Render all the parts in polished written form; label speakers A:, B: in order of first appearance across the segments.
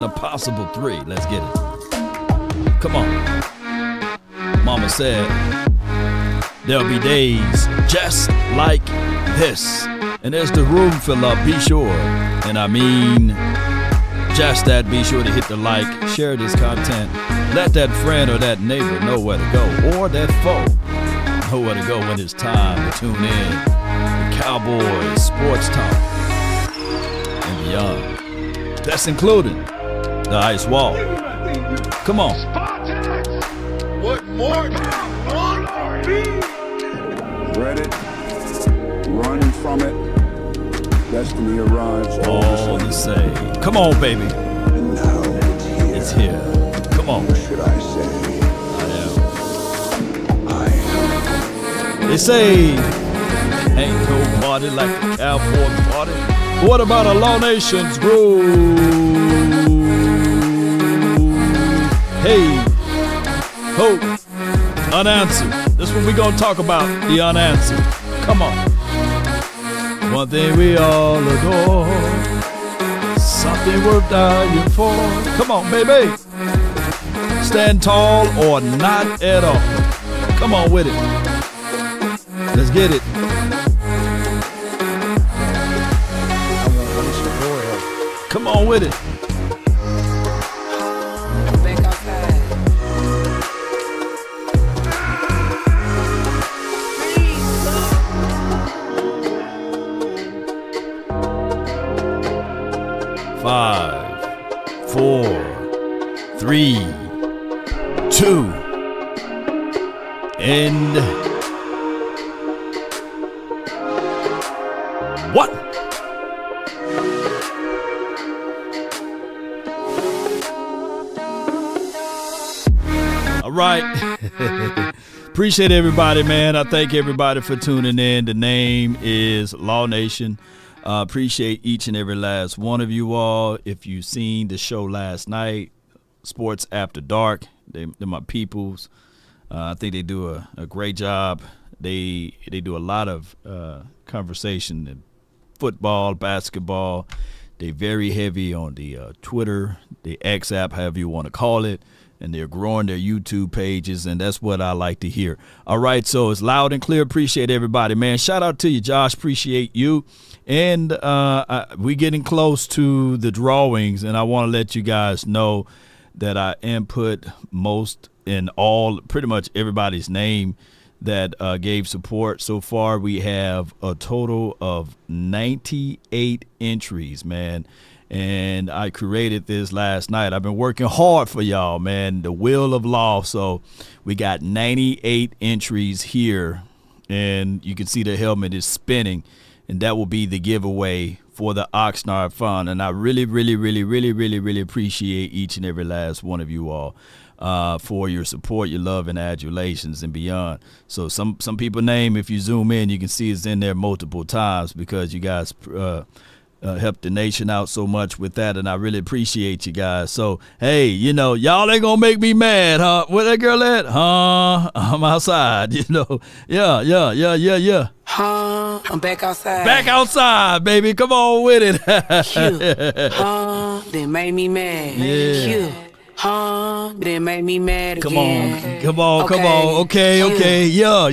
A: a possible 3. Let's get it. Come on. Mama said there'll be days just like this. And as the room fill up, be sure, and I mean just that, be sure to hit the like, share this content, let that friend or that neighbor know where to go, or that foe know where to go when it's time to tune in to Cowboys Sports Talk and beyond. That's including the ice wall. Come on.
B: What more?
C: Ready? Run from it. Destiny arrives.
A: All the same. Come on, baby.
C: And now
A: It's here. Come on.
C: should I say? I am.
A: They say ain't no party like a Cowboy party. What about a Law Nation's groove? Hey, ho, unanswered. This one we gonna talk about, the unanswered. Come on. One thing we all adore, something worth dying for. Come on, baby. Stand tall or not at all. Come on with it. Let's get it. Come on with it.
D: Back outside.
A: 5, 4, 3, 2, and 1. All right. Appreciate everybody, man. I thank everybody for tuning in. The name is Law Nation. Appreciate each and every last one of you all. If you've seen the show last night, Sports After Dark, they're my peoples. I think they do a great job. They do a lot of conversation in football, basketball. They're very heavy on the Twitter, the X app, however you want to call it. And they're growing their YouTube pages, and that's what I like to hear. All right, so it's loud and clear. Appreciate everybody, man. Shout out to you, Josh. Appreciate you. And we getting close to the drawings, and I want to let you guys know that I input most in all, pretty much everybody's name that gave support. So far, we have a total of 98 entries, man. And I created this last night. I've been working hard for y'all, man. The wheel of law. So we got 98 entries here, and you can see the helmet is spinning, and that will be the giveaway for the Oxnard Fund. And I really, really, really, really, really, really appreciate each and every last one of you all for your support, your love, and adulations and beyond. So some people name, if you zoom in, you can see it's in there multiple times because you guys help the nation out so much with that, and I really appreciate you guys. So, hey, y'all ain't gonna make me mad, huh? Where that girl at? Huh? I'm outside, Yeah.
D: Huh? I'm back outside.
A: Back outside, baby. Come on with it.
D: Cute. Huh? They made me mad.
A: Yeah.
D: Cute. Huh? They made me mad again.
A: Come on. Okay. Yeah.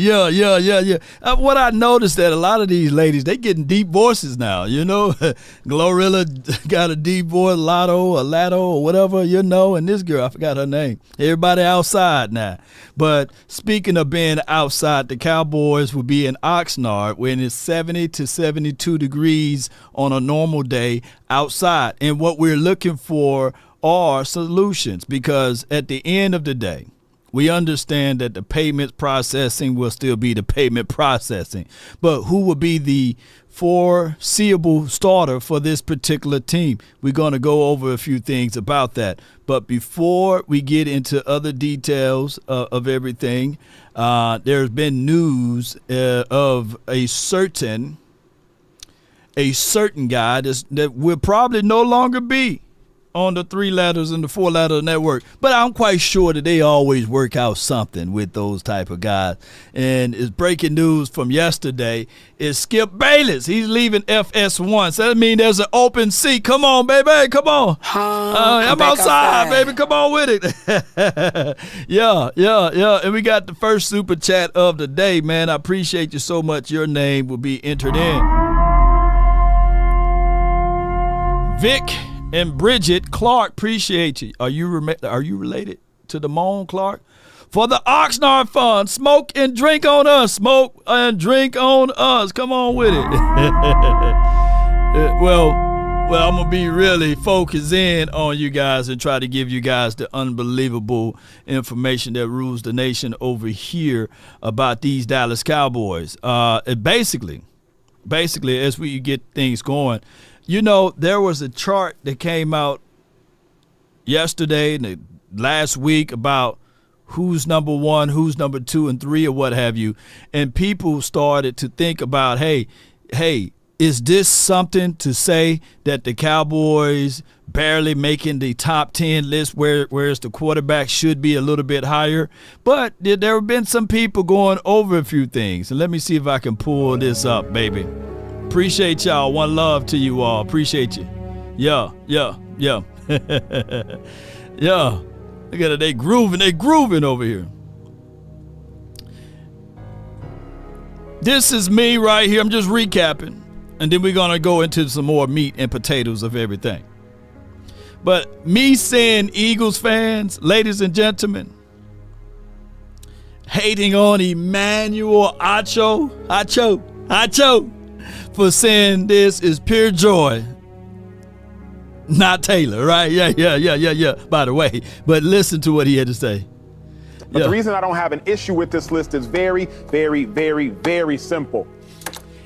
A: What I noticed that a lot of these ladies, they getting deep voices now, Glorilla got a deep voice, Lotto, or whatever, and this girl, I forgot her name. Everybody outside now. But speaking of being outside, the Cowboys will be in Oxnard when it's 70 to 72 degrees on a normal day outside. And what we're looking for are solutions, because at the end of the day, we understand that the payment processing will still be the payment processing. But who will be the foreseeable starter for this particular team? We're going to go over a few things about that. But before we get into other details of everything, there's been news of a certain guy that will probably no longer be on the 3 letters and the 4 letter network. But I'm quite sure that they always work out something with those type of guys. And it's breaking news from yesterday is Skip Bayless. He's leaving FS1. So that means there's an open seat. Come on, baby. Come on. I'm outside, baby. Come on with it. Yeah. And we got the first super chat of the day, man. I appreciate you so much. Your name will be entered in. Vic and Bridget Clark, appreciate you. Are you related to the Moan Clark? For the Oxnard Fund, smoke and drink on us. Smoke and drink on us. Come on with it. Well, I'm going to be really focused in on you guys and try to give you guys the unbelievable information that rules the nation over here about these Dallas Cowboys. Basically, as we get things going, you know, there was a chart that came out yesterday and last week about who's number 1, who's number 2 and 3 or what have you. And people started to think about, hey, is this something to say that the Cowboys barely making the top 10 list, whereas the quarterback should be a little bit higher? But there have been some people going over a few things. And let me see if I can pull this up, baby. Appreciate y'all. One love to you all. Appreciate you. Yeah. Yeah. Look at it. They grooving over here. This is me right here. I'm just recapping. And then we're going to go into some more meat and potatoes of everything. But me saying Eagles fans, ladies and gentlemen, hating on Emmanuel Acho, for saying this is pure joy. Not Taylor, right? Yeah. By the way, but listen to what he had to say.
E: But the reason I don't have an issue with this list is very, very, very, very simple.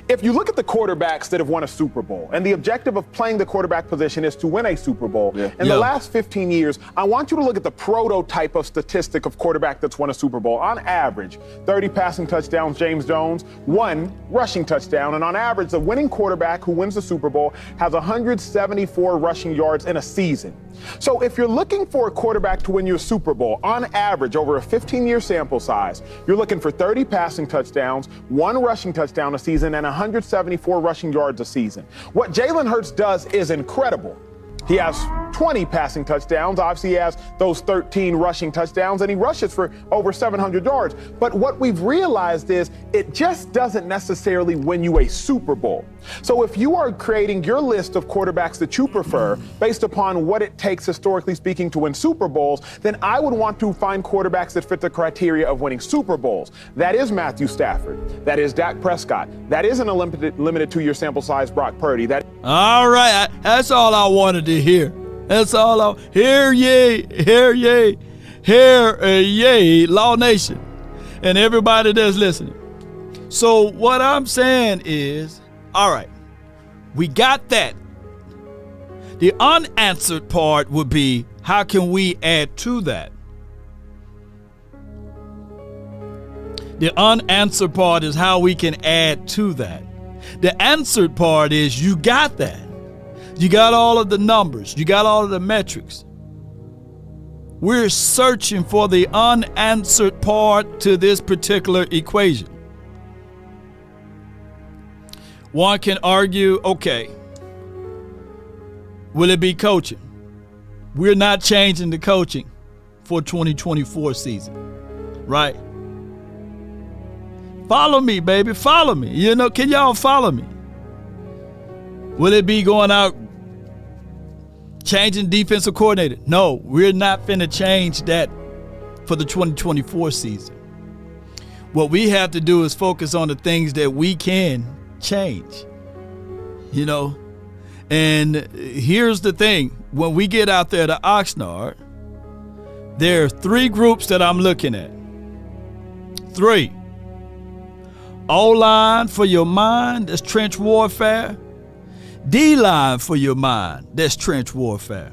E: If you look at the quarterbacks that have won a Super Bowl, and the objective of playing the quarterback position is to win a Super Bowl, in the last 15 years, I want you to look at the prototype of statistic of quarterback that's won a Super Bowl. On average, 30 passing touchdowns, James Jones, 1 rushing touchdown, and on average, the winning quarterback who wins the Super Bowl has 174 rushing yards in a season. So if you're looking for a quarterback to win you a Super Bowl, on average, over a 15-year sample size, you're looking for 30 passing touchdowns, 1 rushing touchdown a season, and 174 rushing yards a season. What Jalen Hurts does is incredible. He has 20 passing touchdowns. Obviously, he has those 13 rushing touchdowns, and he rushes for over 700 yards. But what we've realized is it just doesn't necessarily win you a Super Bowl. So if you are creating your list of quarterbacks that you prefer based upon what it takes, historically speaking, to win Super Bowls, then I would want to find quarterbacks that fit the criteria of winning Super Bowls. That is Matthew Stafford. That is Dak Prescott. That isn't a limited 2-year sample size Brock Purdy.
A: All right. That's all I wanted to hear. That's all I hear ye, Law Nation, and everybody that's listening. So what I'm saying is, all right, we got that. The unanswered part would be, how can we add to that? The unanswered part is how we can add to that. The answered part is you got that. You got all of the numbers. You got all of the metrics. We're searching for the unanswered part to this particular equation. One can argue, okay, will it be coaching? We're not changing the coaching for 2024 season, right? Follow me, baby. Follow me. You know, can y'all follow me? Will it be going out changing defensive coordinator? No, we're not finna change that for the 2024 season. What we have to do is focus on the things that we can change, you know? And here's the thing. When we get out there to Oxnard, there are 3 groups that I'm looking at. 3. O-line for your mind, that's trench warfare. D-line for your mind, that's trench warfare.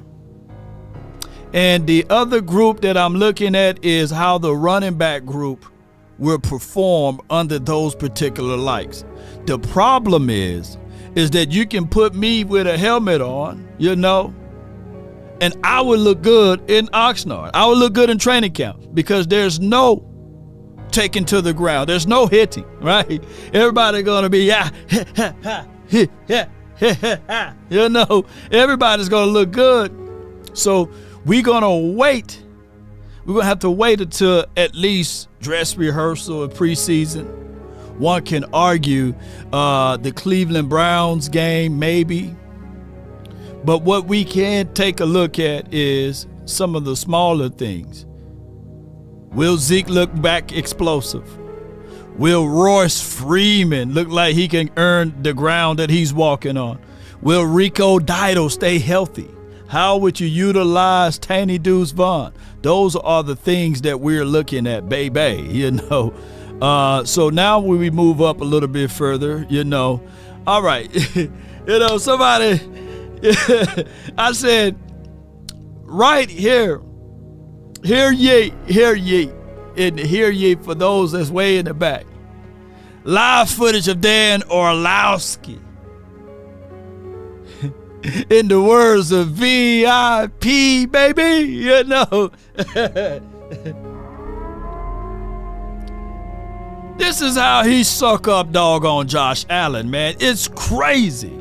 A: And the other group that I'm looking at is how the running back group will perform under those particular likes. The problem is that you can put me with a helmet on, you know, And I would look good in Oxnard. I would look good in training camp because there's no taking to the ground. There's no hitting, right? Everybody gonna be you know, everybody's gonna look good. So we're gonna wait. We're gonna have to wait until at least dress rehearsal or preseason. One can argue the Cleveland Browns game, maybe. But what we can take a look at is some of the smaller things. Will Zeke look back explosive? Will Royce Freeman look like he can earn the ground that he's walking on? Will Rico Dido stay healthy? How would you utilize Tanny Deuce Vaughn? Those are the things that we're looking at, baby, you know. So now when we move up a little bit further, you know, all right, you know, somebody, I said, right here, hear ye, and hear ye for those that's way in the back. Live footage of Dan Orlowski. In the words of VIP, baby, you know. This is how he suck up doggone Josh Allen, man. It's crazy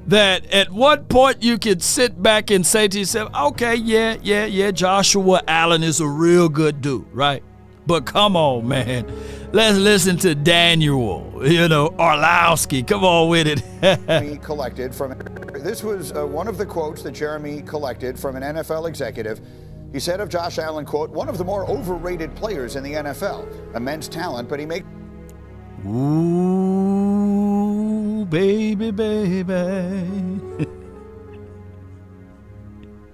A: that at one point you could sit back and say to yourself, okay, yeah, Joshua Allen is a real good dude, right? But come on, man. Let's listen to Daniel, you know, Orlowski. Come on with it.
F: This was one of the quotes that Jeremy collected from an NFL executive. He said of Josh Allen, quote, one of the more overrated players in the NFL. Immense talent, but he makes...
A: Ooh, baby.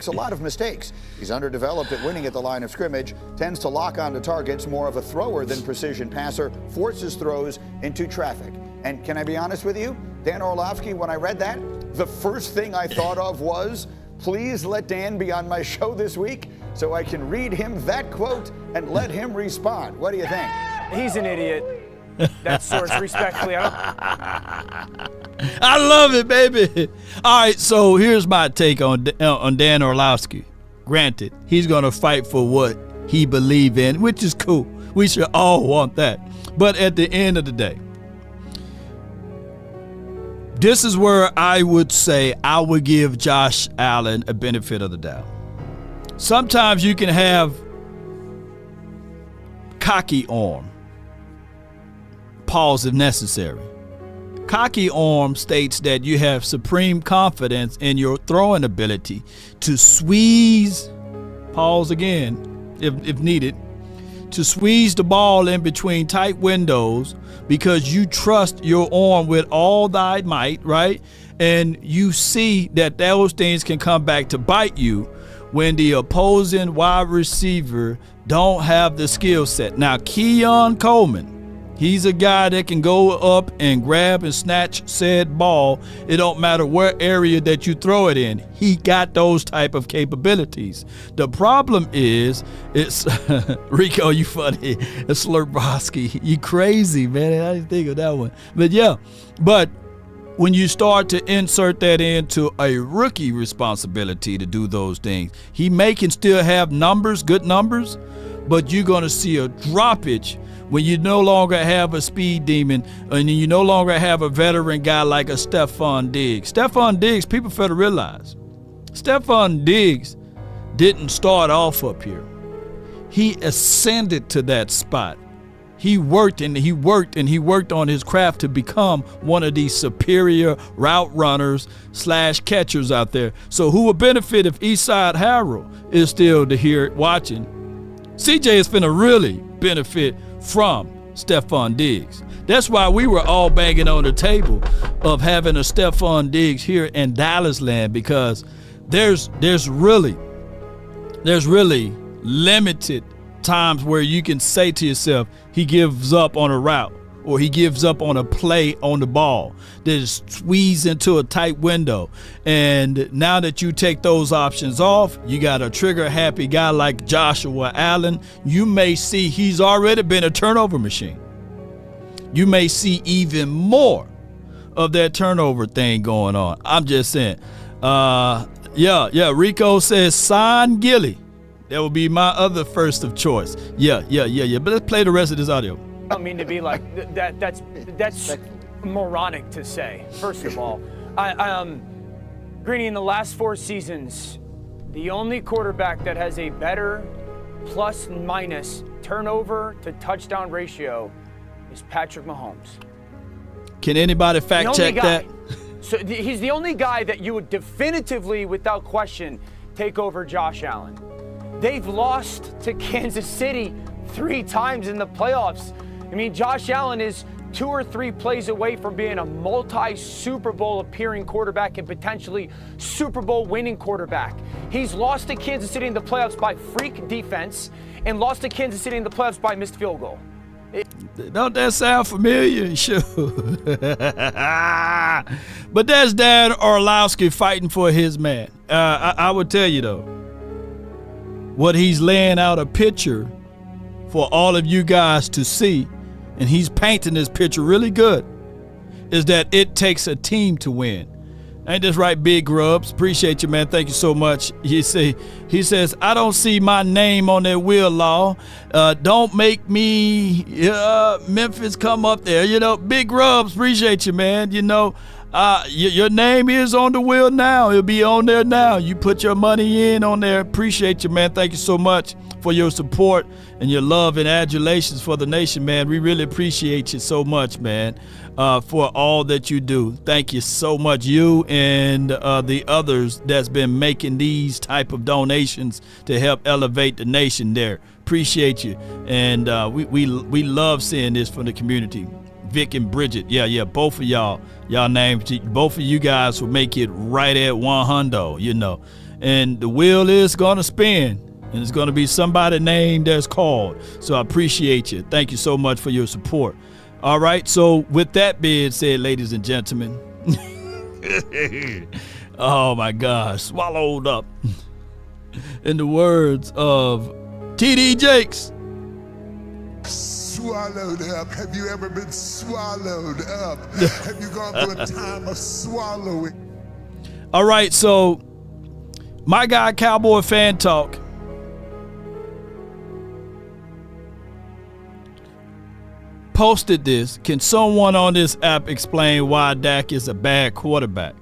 F: A lot of mistakes. He's underdeveloped at winning at the line of scrimmage, tends to lock onto targets, more of a thrower than precision passer, forces throws into traffic. And can I be honest with you? Dan Orlowski, when I read that, the first thing I thought of was, please let Dan be on my show this week so I can read him that quote and let him respond. What do you think?
G: He's an idiot. That source, respectfully.
A: I love it, baby. All right, so here's my take on Dan Orlowski. Granted, he's going to fight for what he believes in, which is cool. We should all want that. But at the end of the day, this is where I would say I would give Josh Allen a benefit of the doubt. Sometimes you can have cocky arm. Pause if necessary. Cocky arm states that you have supreme confidence in your throwing ability to squeeze, pause again if needed, to squeeze the ball in between tight windows because you trust your arm with all thy might, right? And you see that those things can come back to bite you when the opposing wide receiver don't have the skill set. Now, Keon Coleman, he's a guy that can go up and grab and snatch said ball. It don't matter what area that you throw it in. He got those type of capabilities. The problem is, it's Rico, you funny. Slurboski, you crazy, man. I didn't think of that one. But yeah, but when you start to insert that into a rookie responsibility to do those things, he can still have numbers, good numbers, but you're going to see a droppage when you no longer have a speed demon and you no longer have a veteran guy like a Stephon Diggs. Stephon Diggs, people fail to realize, Stephon Diggs didn't start off up here. He ascended to that spot. He worked on his craft to become one of these superior route runners / catchers out there. So who would benefit if Eastside Harold is still here watching? CJ is finna really benefit from Stephon Diggs. That's why we were all banging on the table of having a Stephon Diggs here in Dallas land, because there's really limited times where you can say to yourself, he gives up on a route or he gives up on a play on the ball that is squeezed into a tight window. And now that you take those options off, you got a trigger happy guy like Joshua Allen. You may see he's already been a turnover machine. You may see even more of that turnover thing going on. I'm just saying, Yeah. Rico says sign Gilly. That would be my other first of choice. Yeah. But let's play the rest of this audio.
G: I don't mean to be like that. That's moronic to say. First of all, Greeny, in the last 4 seasons, the only quarterback that has a better plus-minus turnover to touchdown ratio is Patrick Mahomes.
A: Can anybody fact check that?
G: So he's the only guy that you would definitively, without question, take over Josh Allen. They've lost to Kansas City 3 times in the playoffs. I mean, Josh Allen is 2 or 3 plays away from being a multi-Super Bowl appearing quarterback and potentially Super Bowl winning quarterback. He's lost to Kansas City in the playoffs by freak defense and lost to Kansas City in the playoffs by missed field goal.
A: Don't that sound familiar? Sure. But that's Dan Orlowski fighting for his man. I would tell you, though, what he's laying out a picture for all of you guys to see, and he's painting this picture really good, is that it takes a team to win. Ain't this right, Big Grubs? Appreciate you, man. Thank you so much. He says, I don't see my name on that wheel, Law. Don't make me Memphis come up there. You know, Big Grubs, appreciate you, man. You know, your name is on the wheel now. It'll be on there now. You put your money in on there. Appreciate you, man. Thank you so much for your support and your love and adulations for the nation, man. We really appreciate you so much, man, for all that you do. Thank you so much, you and the others that's been making these type of donations to help elevate the nation there. Appreciate you. And we love seeing this from the community. Vic and Bridget, yeah, both of y'all names, both of you guys will make it right at 100, you know. And the wheel is going to spin. And it's going to be somebody named that's called. So I appreciate you. Thank you so much for your support. All right. So with that being said, ladies and gentlemen, oh my gosh, swallowed up. In the words of TD Jakes.
B: Swallowed up. Have you ever been swallowed up? Have you gone through a time of swallowing?
A: All right. So my guy, Cowboy Fan Talk, posted this. Can someone on this app explain why Dak is a bad quarterback?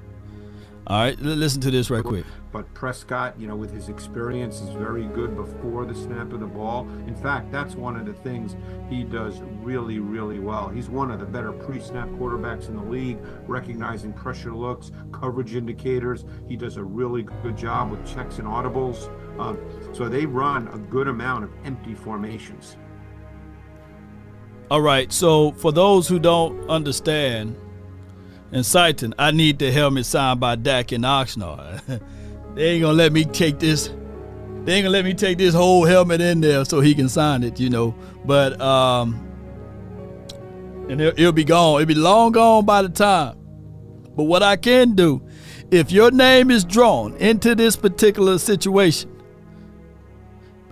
A: All right, listen to this right quick.
H: But Prescott, you know, with his experience, is very good before the snap of the ball. In fact, that's one of the things he does really, really well. He's one of the better pre-snap quarterbacks in the league, recognizing pressure looks, coverage indicators. He does a really good job with checks and audibles. So they run a good amount of empty formations.
A: All right, so for those who don't understand, in Sighton, I need the helmet signed by Dak in Oxnard. They ain't gonna let me take this. They ain't gonna let me take this whole helmet in there so he can sign it, you know. But and it'll be gone. It'll be long gone by the time. But what I can do, if your name is drawn into this particular situation,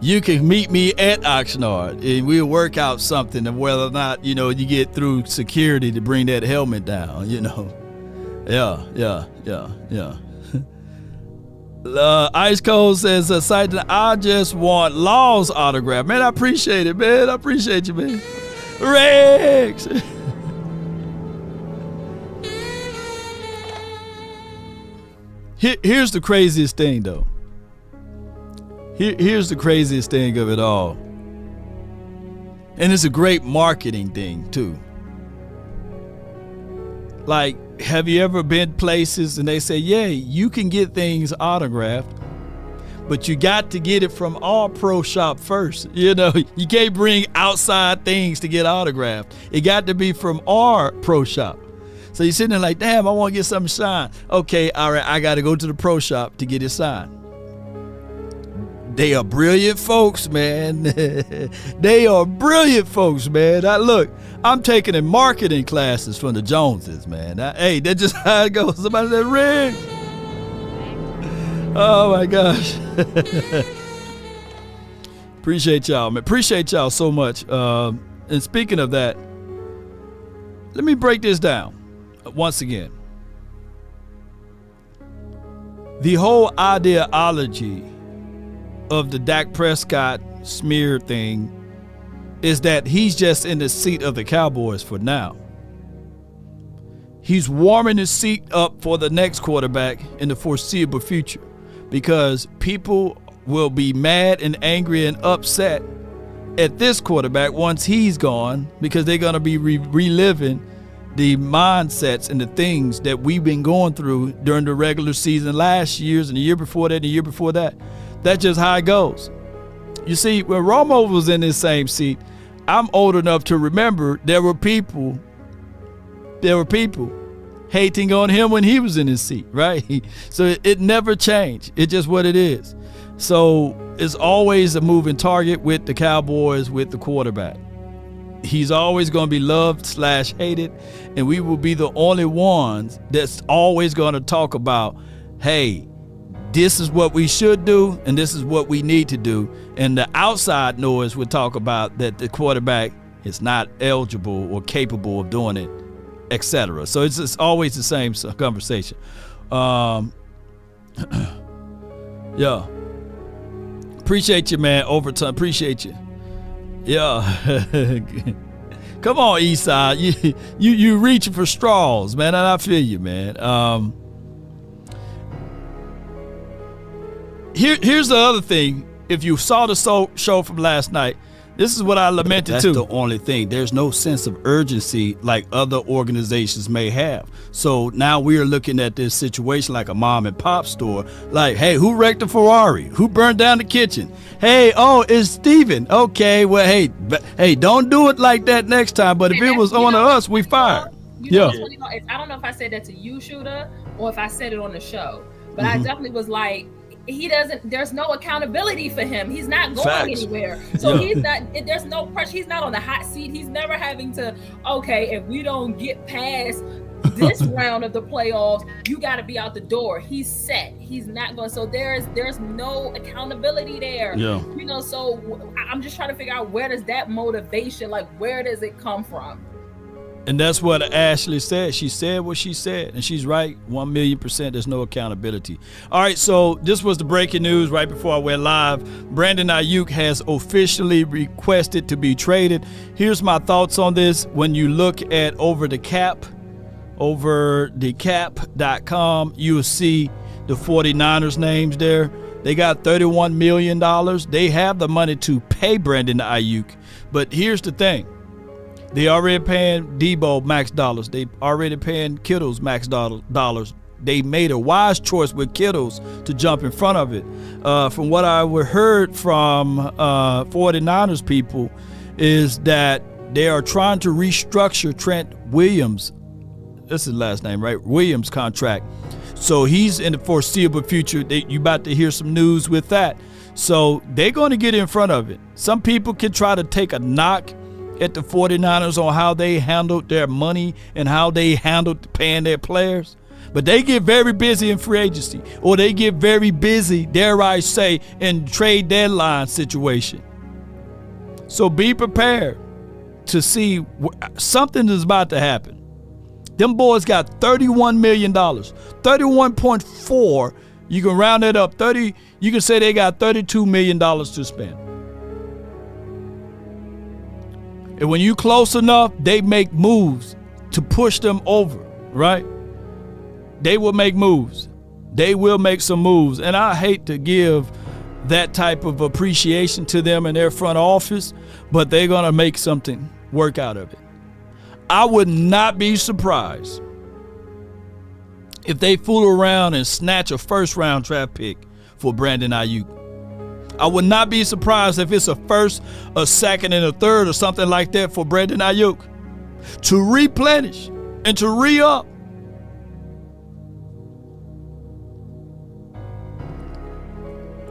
A: you can meet me at Oxnard and we'll work out something of whether or not, you know, you get through security to bring that helmet down, you know. Yeah. Ice Cold says, I just want Law's autograph. Man, I appreciate it, man. I appreciate you, man. Rex! Here's the craziest thing, though. Here's the craziest thing of it all. And it's a great marketing thing, too. Like, have you ever been places and they say, yeah, you can get things autographed, but you got to get it from our pro shop first. You know, you can't bring outside things to get autographed. It got to be from our pro shop. So you're sitting there like, damn, I want to get something signed. Okay, all right, I got to go to the pro shop to get it signed. They are brilliant folks, man. They are brilliant folks, man. I'm taking in marketing classes from the Joneses, man. Hey, that's just how it goes. Somebody said, Rick. Oh, my gosh. Appreciate y'all, man. Appreciate y'all so much. And speaking of that, let me break this down once again. The whole ideology of the Dak Prescott smear thing is that he's just in the seat of the Cowboys for now. He's warming his seat up for the next quarterback in the foreseeable future, because people will be mad and angry and upset at this quarterback once he's gone, because they're going to be reliving the mindsets and the things that we've been going through during the regular season last year's and the year before that and the year before that. That's just how it goes. You see, when Romo was in this same seat, I'm old enough to remember there were people hating on him when he was in his seat, right? So it never changed. It's just what it is. So it's always a moving target with the Cowboys, with the quarterback. He's always going to be loved/hated, and we will be the only ones that's always going to talk about, hey, this is what we should do, and this is what we need to do. And the outside noise would talk about that the quarterback is not eligible or capable of doing it, etc. So it's always the same conversation. Yeah. Appreciate you, man. Overtime. Appreciate you. Yeah. Come on, Eastside. You reaching for straws, man, and I feel you, man. Here's the other thing. If you saw the show from last night, this is what I lamented too. That's the only thing. There's no sense of urgency like other organizations may have. So now we are looking at this situation like a mom and pop store. Like, hey, who wrecked the Ferrari? Who burned down the kitchen? Hey, oh, it's Steven. Okay, well, hey, don't do it like that next time. But if it was on us, we fired.
I: I don't know if I said that to you, Shooter, or if I said it on the show. But I definitely was like, there's no accountability for him. He's not going anywhere. So he's not, there's no pressure. He's not on the hot seat. He's never having to, okay, if we don't get past this round of the playoffs, you got to be out the door. He's set. He's not going. So there's no accountability there. Yeah. So I'm just trying to figure out, where does that motivation, like, where does it come from?
A: And that's what Ashley said. She said what she said, and she's right 1,000,000%. There's no accountability. All right, so this was the breaking news right before I went live. Brandon Aiyuk has officially requested to be traded. Here's my thoughts on this. When you look at overthecap.com, you'll see the 49ers names there. They got $31 million. They have the money to pay Brandon Aiyuk. But here's the thing. They already paying Debo max dollars. They already paying Kittles max dollars. They made a wise choice with Kittles to jump in front of it. From what I heard from 49ers people is that they are trying to restructure Trent Williams. That's his last name, right? Williams' contract. So he's in the foreseeable future. You about to hear some news with that. So they're going to get in front of it. Some people can try to take a knock at the 49ers on how they handled their money and how they handled paying their players. But they get very busy in free agency, or they get very busy, dare I say, in trade deadline situation. So be prepared to see something is about to happen. Them boys got $31 million, 31.4. You can round it up. 30. You can say they got $32 million to spend. And when you close enough, they make moves to push them over, right? They will make moves. They will make some moves. And I hate to give that type of appreciation to them in their front office, but they're going to make something work out of it. I would not be surprised if they fool around and snatch a first-round draft pick for Brandon Aiyuk. I would not be surprised if it's a first, a second, and a third or something like that for Brandon Aiyuk to replenish and to re-up.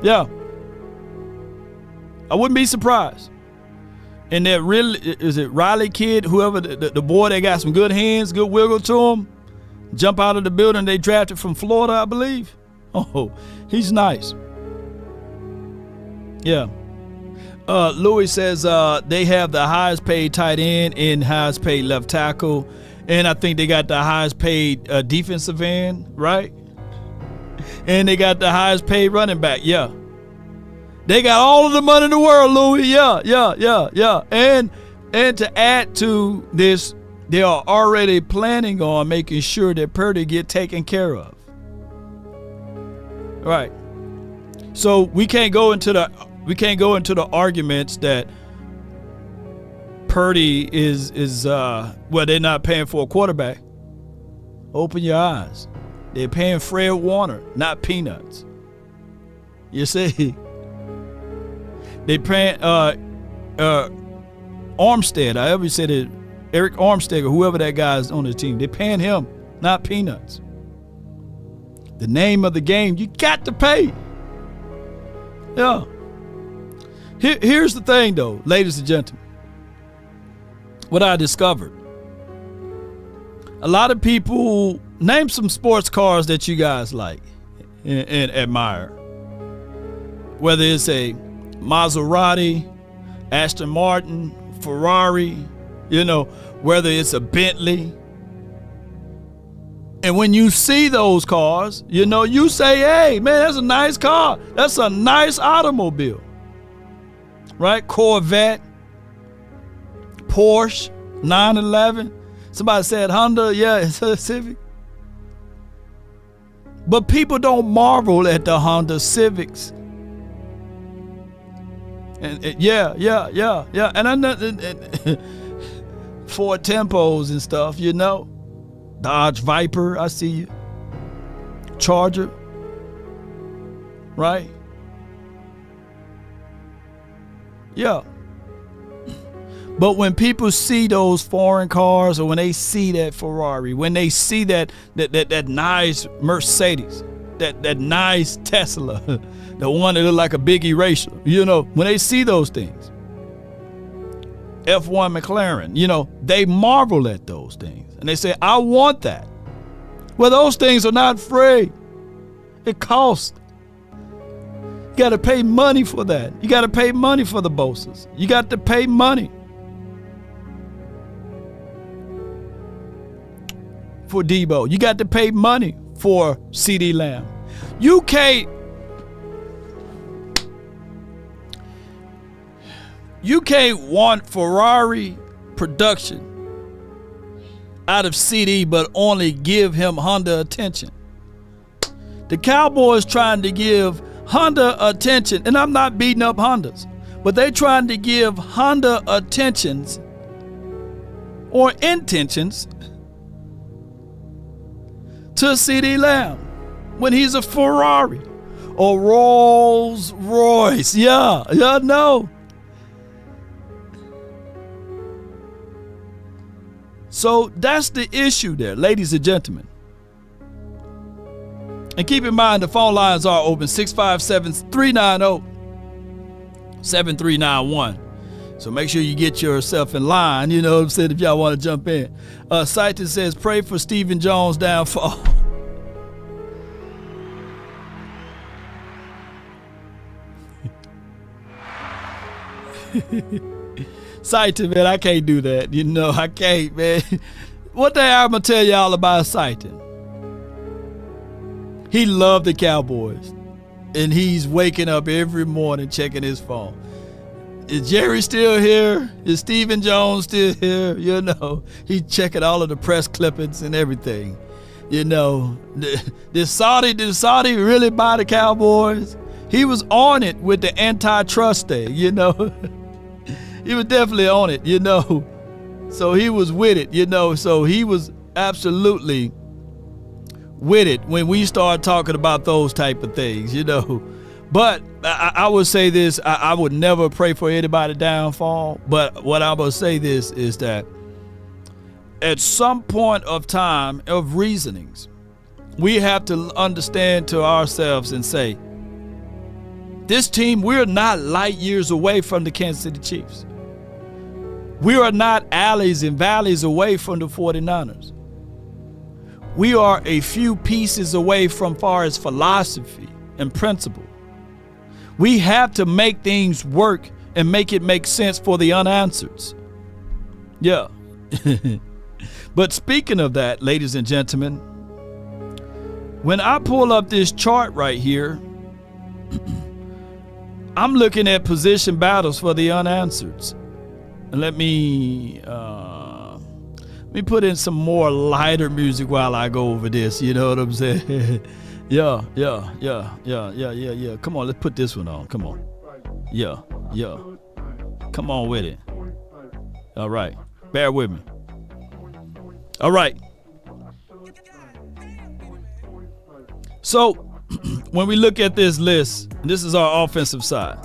A: Yeah. I wouldn't be surprised. And that really, is it Riley kid, whoever, the boy that got some good hands, good wiggle to him, jump out of the building they drafted from Florida, I believe. Oh, he's nice. Yeah. Louis says they have the highest paid tight end and highest paid left tackle. And I think they got the highest paid defensive end, right? And they got the highest paid running back. Yeah. They got all of the money in the world, Louis. Yeah. And to add to this, they are already planning on making sure that Purdy get taken care of. Right. So we can't go into the arguments that Purdy is they're not paying for a quarterback. Open your eyes. They're paying Fred Warner, not peanuts. You see? They paying Armstead. I ever said it, Eric Armstead or whoever that guy is on the team. They're paying him, not peanuts. The name of the game, you got to pay. Yeah. Here's the thing, though, ladies and gentlemen. What I discovered. A lot of people name some sports cars that you guys like and admire. Whether it's a Maserati, Aston Martin, Ferrari, whether it's a Bentley. And when you see those cars, you say, hey, man, that's a nice car. That's a nice automobile. Right? Corvette, Porsche, 911. Somebody said Honda, yeah, it's a Civic. But people don't marvel at the Honda Civics. And yeah. And I know Ford Tempos and stuff, Dodge Viper, I see you. Charger, right? Yeah. But when people see those foreign cars, or when they see that Ferrari, when they see that nice Mercedes, that nice Tesla, the one that look like a big eraser, when they see those things, F1 McLaren, they marvel at those things. And they say, I want that. Well, those things are not free. It costs. You got to pay money for that. You got to pay money for the Bosas. You got to pay money for Debo. You got to pay money for CeeDee Lamb. You can't want Ferrari production out of CD but only give him Honda attention. The Cowboys trying to give Honda attention, and I'm not beating up Hondas, but they trying to give Honda attentions or intentions to CeeDee Lamb when he's a Ferrari or Rolls Royce. No. So that's the issue there, ladies and gentlemen. And keep in mind, the phone lines are open, 657-390-7391. So make sure you get yourself in line, you know what I'm saying, if y'all want to jump in. Satan says, pray for Stephen Jones' downfall. Satan, man, I can't do that. I can't, man. One thing I'm going to tell y'all about Satan. He loved the Cowboys. And he's waking up every morning checking his phone. Is Jerry still here? Is Stephen Jones still here? He's checking all of the press clippings and everything. Did Saudi really buy the Cowboys? He was on it with the antitrust thing, He was definitely on it, So he was with it, So he was absolutely with it when we start talking about those type of things, But I would say this, I would never pray for anybody's downfall. But what I would say this is that at some point of time of reasonings, we have to understand to ourselves and say, this team, we're not light years away from the Kansas City Chiefs. We are not alleys and valleys away from the 49ers. We are a few pieces away from far as philosophy and principle. We have to make things work and make it make sense for the unanswereds. Yeah. But speaking of that, ladies and gentlemen, when I pull up this chart right here, I'm looking at position battles for the unanswered. And let me put in some more lighter music while I go over this. You know what I'm saying? Yeah. Come on, let's put this one on. Come on. Yeah. Come on with it. All right. Bear with me. All right. So, when we look at this list, this is our offensive side.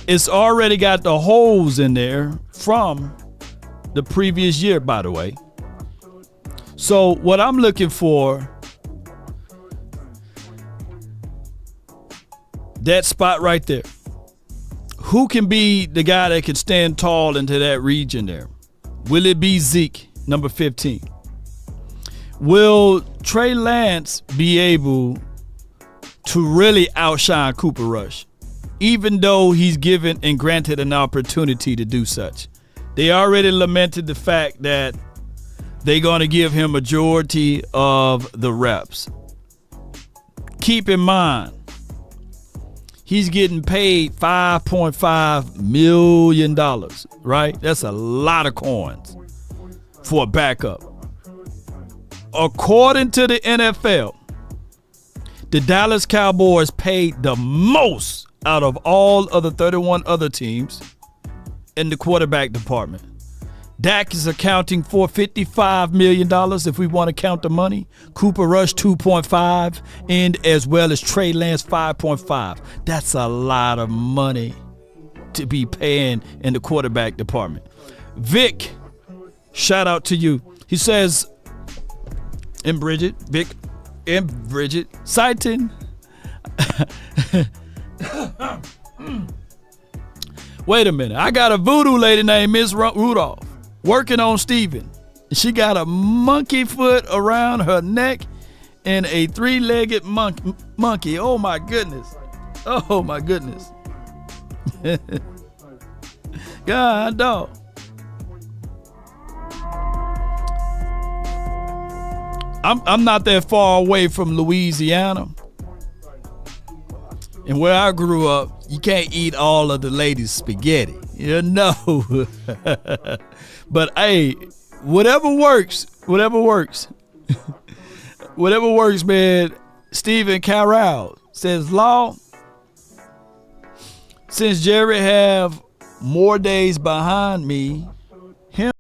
A: It's already got the holes in there from the previous year, by the way. So, what I'm looking for, that spot right there. Who can be the guy that can stand tall into that region there? Will it be Zeke, number 15? Will Trey Lance be able to really outshine Cooper Rush, even though he's given and granted an opportunity to do such? They already lamented the fact that they're going to give him majority of the reps. Keep in mind, he's getting paid $5.5 million, right? That's a lot of coins for a backup. According to the NFL, the Dallas Cowboys paid the most out of all of the 31 other teams in the quarterback department. Dak is accounting for $55 million if we want to count the money. Cooper Rush 2.5, and as well as Trey Lance 5.5. That's a lot of money to be paying in the quarterback department. Vic, shout out to you. He says, Vic and Bridget, citing. Wait a minute. I got a voodoo lady named Miss Rudolph working on Steven. She got a monkey foot around her neck and a three-legged monkey. Oh, my goodness. Oh, my goodness. God, dog. I'm not that far away from Louisiana. And where I grew up, you can't eat all of the ladies' spaghetti. You know. But hey, whatever works. Whatever works, man. Stephen Carroll says, Law, since Jerry have more days behind me, him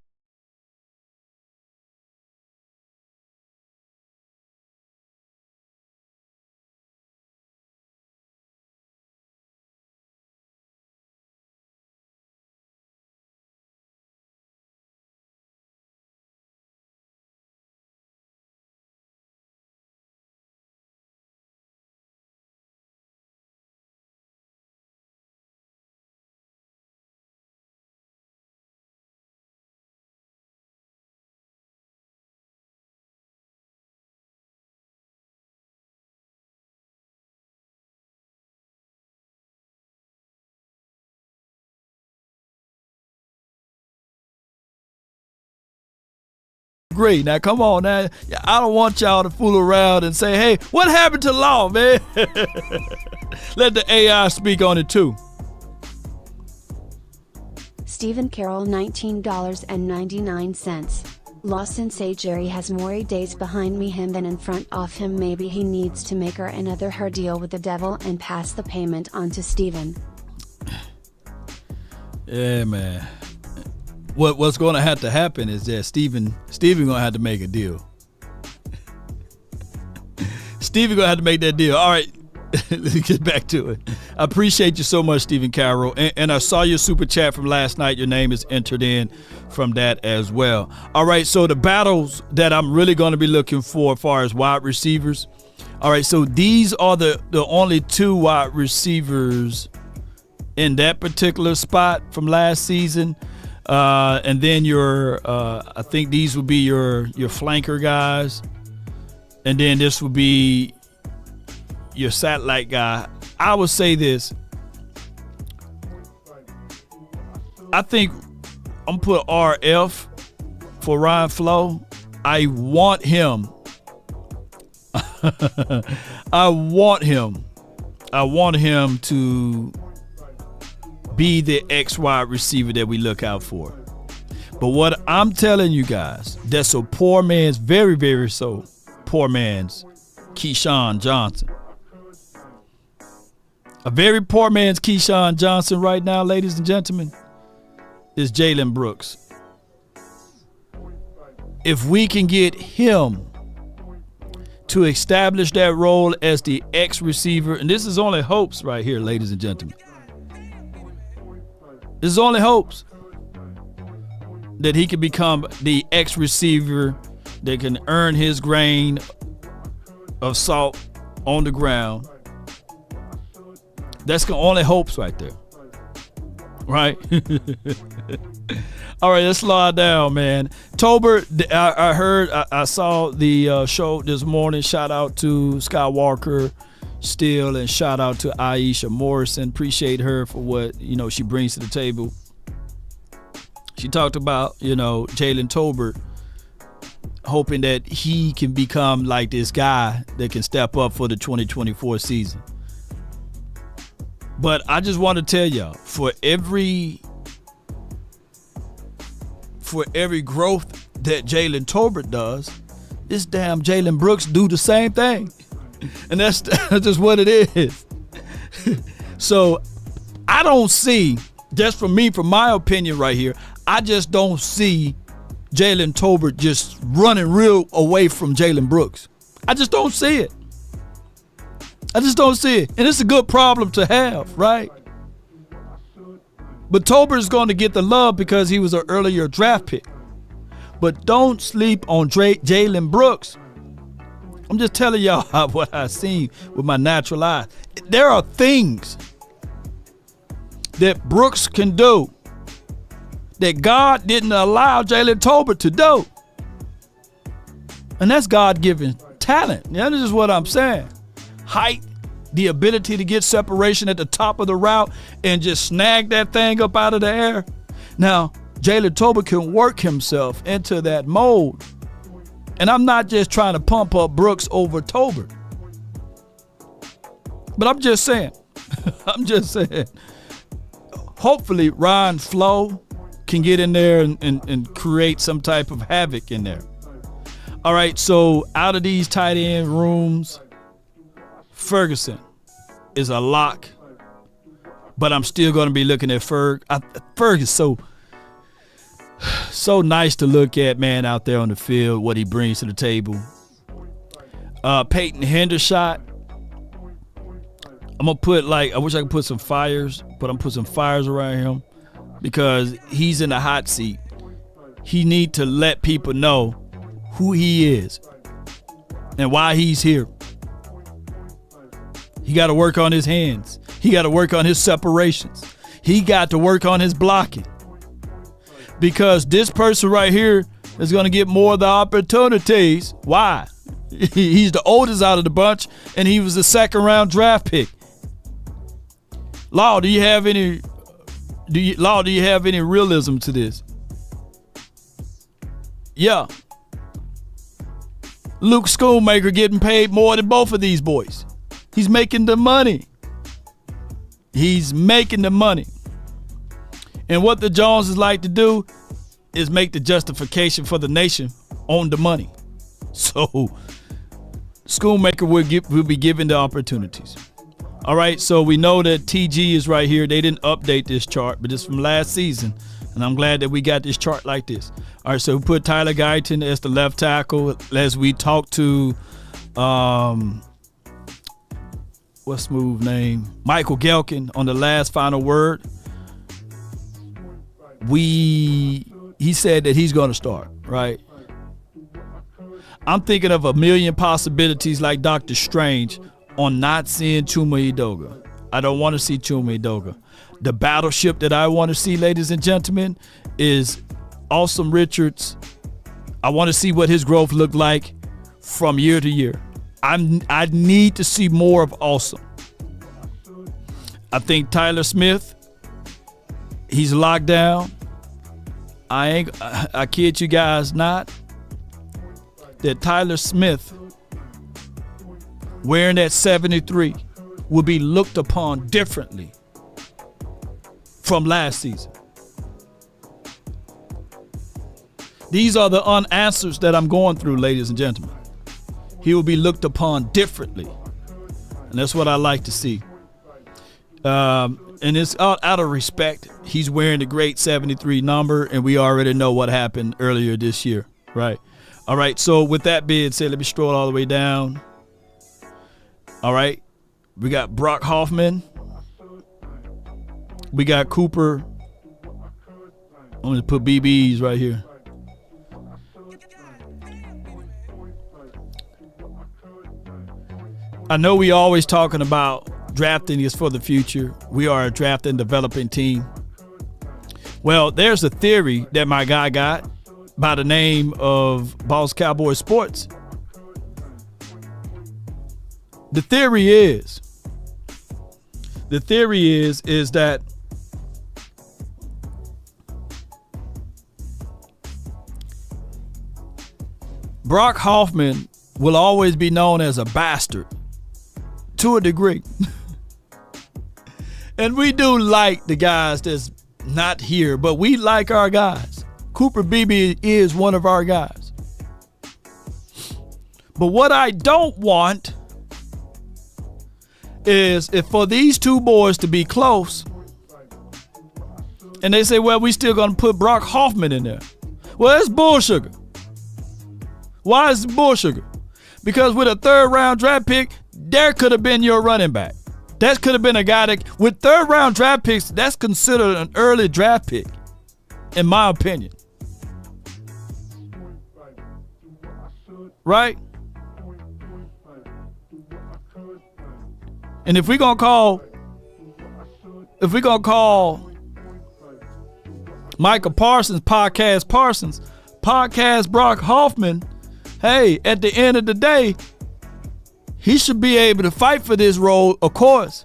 A: great. Now, come on. Now, I don't want y'all to fool around and say, hey, what happened to Law, man? Let the AI speak on it, too.
J: Stephen Carroll, $19.99. Law, since Jerry has more days behind me him than in front of him, maybe he needs to make her another her deal with the devil and pass the payment on to Stephen.
A: Yeah, man. What's going to have to happen is that Stephen going to have to make a deal. Stephen going to have to make that deal. All right, let's get back to it. I appreciate you so much, Stephen Carroll. And I saw your super chat from last night. Your name is entered in from that as well. All right, so the battles that I'm really going to be looking for as far as wide receivers. All right, so these are the only two wide receivers in that particular spot from last season. And then I think these would be your flanker guys. And then this would be your satellite guy. I would say this. I think I'm going to put RF for Ryan Flo. I want him. I want him to be the X wide receiver that we look out for. But what I'm telling you guys, that's a poor man's, very, very so poor man's Keyshawn Johnson. A very poor man's Keyshawn Johnson right now, ladies and gentlemen, is Jalen Brooks. If we can get him to establish that role as the X receiver, and this is only hopes right here, ladies and gentlemen. This is only hopes that he can become the X receiver that can earn his grain of salt on the ground. That's the only hopes right there. Right? All right, let's slide down, man. Tober, I saw the show this morning. Shout out to Skywalker Steele and shout out to Aisha Morrison. Appreciate her for what, she brings to the table. She talked about, Jalen Tolbert, hoping that he can become like this guy that can step up for the 2024 season. But I just want to tell y'all, for every growth that Jalen Tolbert does, this damn Jalen Brooks do the same thing. And that's just what it is. So I don't see, just from my opinion right here, I just don't see Jalen Tolbert just running real away from Jalen Brooks. I just don't see it. I just don't see it. And it's a good problem to have, right? But Tolbert is going to get the love because he was an earlier draft pick. But don't sleep on Jalen Brooks. I'm just telling y'all what I've seen with my natural eye. There are things that Brooks can do that God didn't allow Jalen Tolbert to do. And that's God-given talent. Now, this is what I'm saying. Height, the ability to get separation at the top of the route and just snag that thing up out of the air. Now, Jalen Tolbert can work himself into that mold. And I'm not just trying to pump up Brooks over Tolbert. But I'm just saying. Hopefully Ryan Flo can get in there and create some type of havoc in there. All right, so out of these tight end rooms, Ferguson is a lock, but I'm still going to be looking at Ferg. Ferg is so nice to look at, man, out there on the field, what he brings to the table. Peyton Hendershot, I'm going to put I wish I could put some fires, but I'm put some fires around him because he's in the hot seat. He need to let people know who he is and why he's here. He got to work on his hands. He got to work on his separations. He got to work on his blocking. Because this person right here is going to get more of the opportunities. Why? He's the oldest out of the bunch, and he was a second-round draft pick. Law, do you have any realism to this? Yeah. Luke Schoonmaker getting paid more than both of these boys. He's making the money. He's making the money. And what the Joneses like to do is make the justification for the nation on the money. So Schoonmaker will be given the opportunities. All right, so we know that TG is right here. They didn't update this chart, but it's from last season. And I'm glad that we got this chart like this. All right, so we put Tyler Guyton as the left tackle as we talk to, what's smooth name? Michael Gelkin on the last final word. He said that he's going to start, right? I'm thinking of a million possibilities like Dr. Strange on not seeing Chuma Edoga. I don't want to see Chuma Edoga. The battleship that I want to see, ladies and gentlemen, is Awesome Richards. I want to see what his growth looked like from year to year. I need to see more of Awesome. I think Tyler Smith, he's locked down. I kid you guys not, that Tyler Smith wearing that 73 will be looked upon differently from last season. These are the unanswers that I'm going through, ladies and gentlemen. He will be looked upon differently. And that's what I like to see. And it's out of respect. He's wearing the great 73 number, and we already know what happened earlier this year, right? All right, so with that being said, let me scroll all the way down. All right, we got Brock Hoffman. We got Cooper. I'm going to put BBs right here. I know we always talking about drafting is for the future. We are a draft and developing team. Well, there's a theory that my guy got by the name of Boss Cowboy Sports. The theory is that Brock Hoffman will always be known as a bastard to a degree. And we do like the guys that's not here, but we like our guys. Cooper Beebe is one of our guys. But what I don't want is if for these two boys to be close and they say, well, we still going to put Brock Hoffman in there. Well, that's bullsugar. Why is it bullsugar? Because with a third-round draft pick, there could have been your running back. That could have been a guy that, with third-round draft picks, that's considered an early draft pick, in my opinion. Right? And if we're gonna call Micah Parsons podcast Brock Hoffman, hey, at the end of the day, he should be able to fight for this role, of course.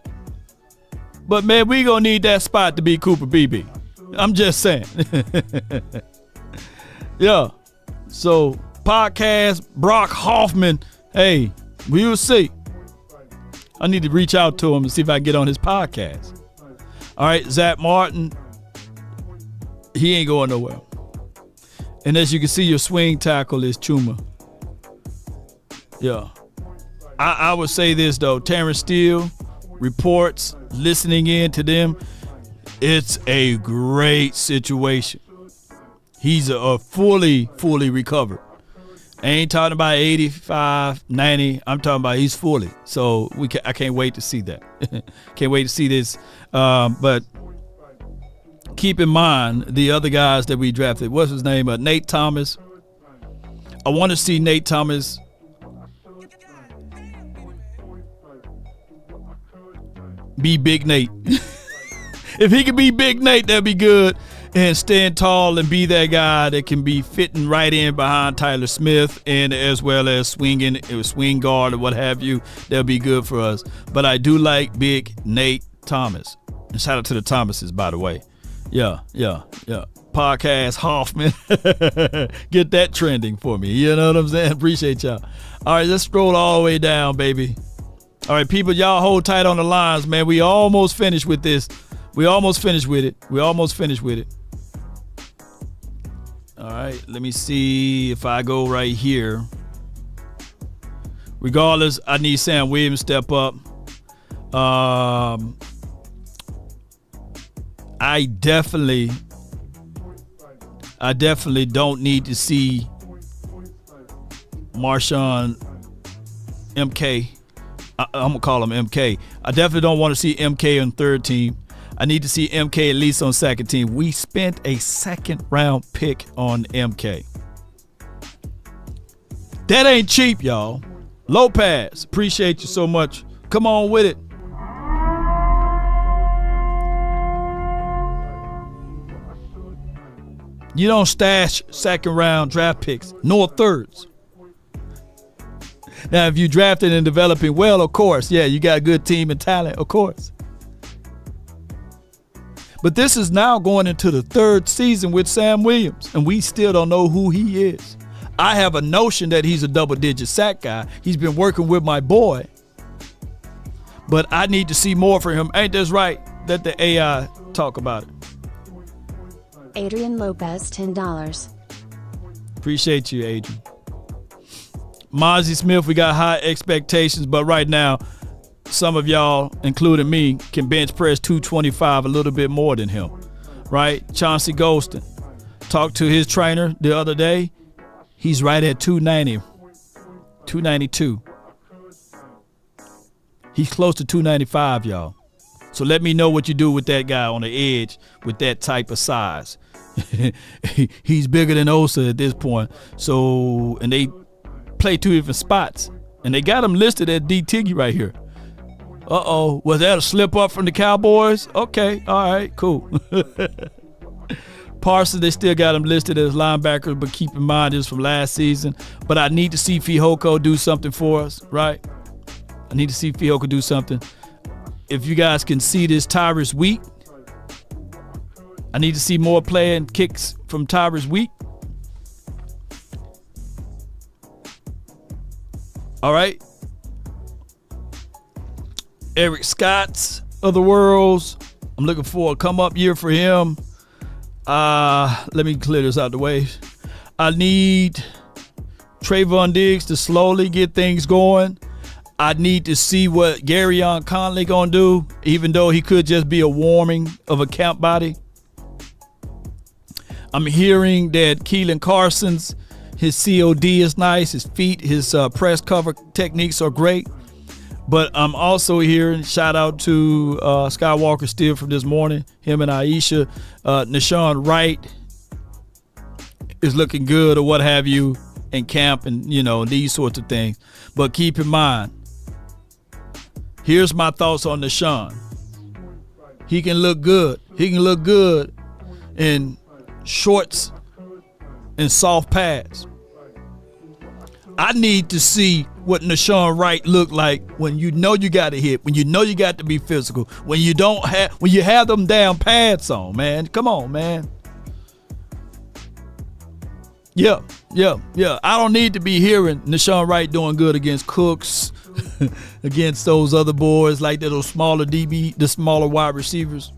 A: But, man, we going to need that spot to be Cooper Beebe. I'm just saying. Yeah. So, podcast Brock Hoffman, hey, we will see. I need to reach out to him and see if I can get on his podcast. All right, Zach Martin, he ain't going nowhere. And as you can see, your swing tackle is Chuma. Yeah. I would say this, though. Terrence Steele reports, listening in to them, it's a great situation. He's a fully recovered. I ain't talking about 85, 90. I'm talking about he's fully. So I can't wait to see that. Can't wait to see this. But keep in mind the other guys that we drafted. What's his name? Nate Thomas. I want to see Nate Thomas be Big Nate. If he could be Big Nate, that'd be good. And stand tall and be that guy that can be fitting right in behind Tyler Smith and as well as swing guard or what have you. That'll be good for us. But I do like Big Nate Thomas. And shout out to the Thomases, by the way. Yeah. Podcast Hoffman. Get that trending for me. You know what I'm saying? Appreciate y'all. All right, let's scroll all the way down, baby. All right, people, y'all hold tight on the lines, man. We almost finished with this. We almost finished with it. All right, let me see if I go right here. Regardless, I need Sam Williams to step up. I definitely don't need to see Marshawn MK. I'm going to call him MK. I definitely don't want to see MK on third team. I need to see MK at least on second team. We spent a second round pick on MK. That ain't cheap, y'all. Lopez, appreciate you so much. Come on with it. You don't stash second round draft picks, nor thirds. Now, if you drafted and developing well, of course, yeah, you got a good team and talent, of course. But this is now going into the third season with Sam Williams, and we still don't know who he is. I have a notion that he's a double-digit sack guy. He's been working with my boy, but I need to see more from him. Ain't this right? Let the AI talk about it.
J: Adrian Lopez, $10.
A: Appreciate you, Adrian. Mozzie Smith, we got high expectations, but right now, some of y'all, including me, can bench press 225 a little bit more than him, right? Chauncey Golston, talked to his trainer the other day. He's right at 290, 292. He's close to 295, y'all. So let me know what you do with that guy on the edge with that type of size. He's bigger than Osa at this point. So, and they play two different spots. And they got him listed at D. Tiggy right here. Uh-oh, was that a slip up from the Cowboys? Okay, all right, cool. Parsons, they still got him listed as linebacker, but keep in mind this from last season. But I need to see Fihoko do something for us, right? I need to see Fihoko do something. If you guys can see this Tyrus Wheat, I need to see more playing kicks from Tyrus Wheat. All right. Eric Scott's of the worlds. I'm looking for a come-up year for him. Let me clear this out the way. I need Trayvon Diggs to slowly get things going. I need to see what Garyon Conley gonna do, even though he could just be a warming of a camp body. I'm hearing that Keelan Carson's, his COD is nice, his feet, his press cover techniques are great. But I'm also hearing, shout out to Skywalker Steel from this morning, him and Aisha, Nashawn Wright is looking good or what have you in camp and, you know, these sorts of things. But keep in mind, here's my thoughts on Nashawn. He can look good. He can look good in shorts and soft pads. I need to see what Nashawn Wright looked like when you know you got to hit, when you know you got to be physical, when you have them damn pads on, man. Come on, man. Yeah. I don't need to be hearing Nashawn Wright doing good against Cooks, against those other boys like those smaller DB, the smaller wide receivers.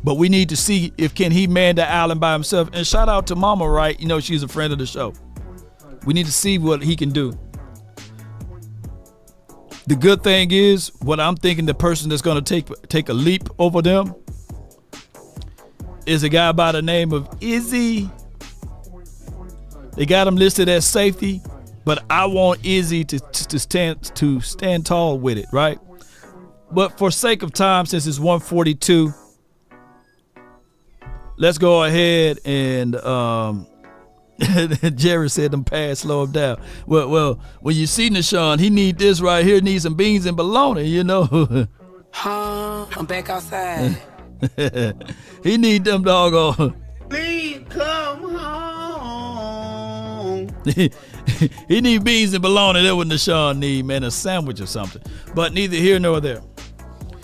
A: But we need to see if can he man the island by himself. And shout out to Mama Wright. You know, she's a friend of the show. We need to see what he can do. The good thing is, what I'm thinking the person that's going to take a leap over them is a guy by the name of Izzy. They got him listed as safety, but I want Izzy to stand tall with it, right? But for sake of time, since it's 1:42, let's go ahead and Jerry said them pads slow him down. Well, when you see Nashawn, he need this right here, need some beans and bologna, you know.
D: I'm back outside.
A: He need them doggone.
D: Please come home.
A: He need beans and bologna. That's what Nashawn need, man, a sandwich or something. But neither here nor there.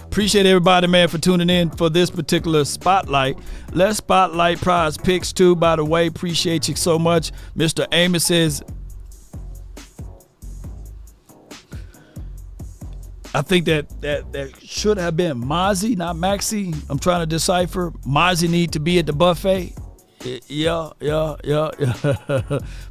A: Appreciate everybody, man, for tuning in for this particular spotlight. Let's spotlight Prize Picks too, by the way. Appreciate you so much. Mr. Amos says, I think that should have been Mozzie, not Maxie. I'm trying to decipher. Mozzie need to be at the buffet. Yeah.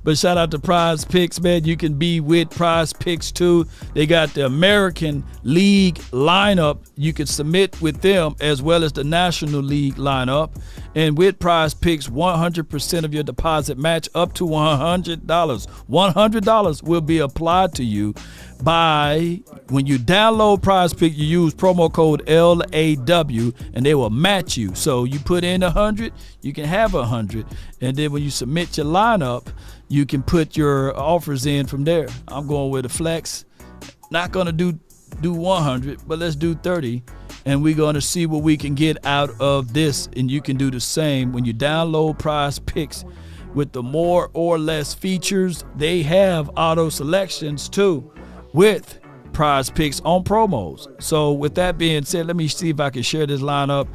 A: But shout out to Prize Picks, man. You can be with Prize Picks too. They got the American League lineup. You can submit with them as well as the National League lineup. And with Prize Picks, 100% of your deposit match up to $100. $100 will be applied to you by when you download Prize Pick, you use promo code LAW and they will match you. So you put in 100, you can have 100, and then when you submit your lineup, you can put your offers in from there. I'm going with a flex. Not gonna do 100, but let's do 30, and we're gonna see what we can get out of this. And you can do the same when you download Prize Picks. With the more or less features, they have auto selections too with Prize Picks on promos. So with that being said, let me see if I can share this lineup.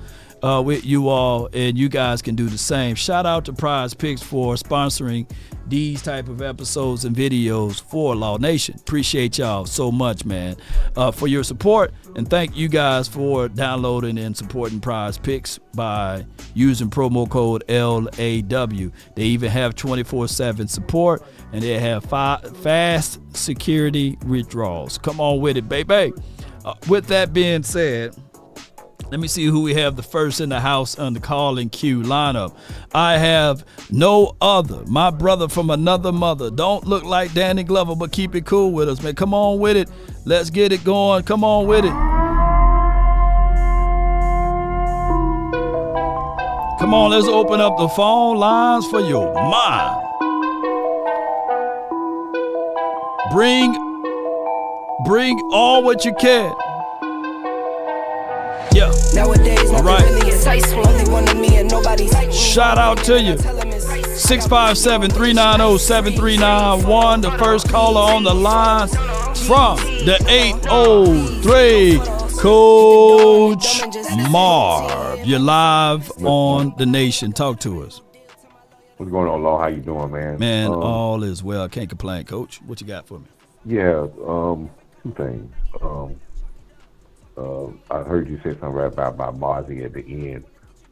A: with you all, and you guys can do the same. Shout out to PrizePicks for sponsoring these type of episodes and videos for Law Nation. Appreciate y'all so much, man, for your support, and thank you guys for downloading and supporting PrizePicks by using promo code LAW. They even have 24/7 support, and they have fast security withdrawals. Come on with it, baby. With that being said, let me see who we have the first in the house on the call and queue lineup. I have no other. My brother from another mother. Don't look like Danny Glover, but keep it cool with us, man. Come on with it. Let's get it going. Come on with it. Come on, let's open up the phone lines for your mind. Bring all what you can. Yeah. Nowadays, all right. Really only one of me and nobody's. Shout out to you. 657-390-7391. The first caller on the line from the 803. Coach Marv. You're live on The Nation. Talk to us.
K: What's going on, Law? How you doing, man?
A: Man, all is well. Can't complain, Coach. What you got for me?
K: Yeah, two things. I heard you say something right about Marzi at the end.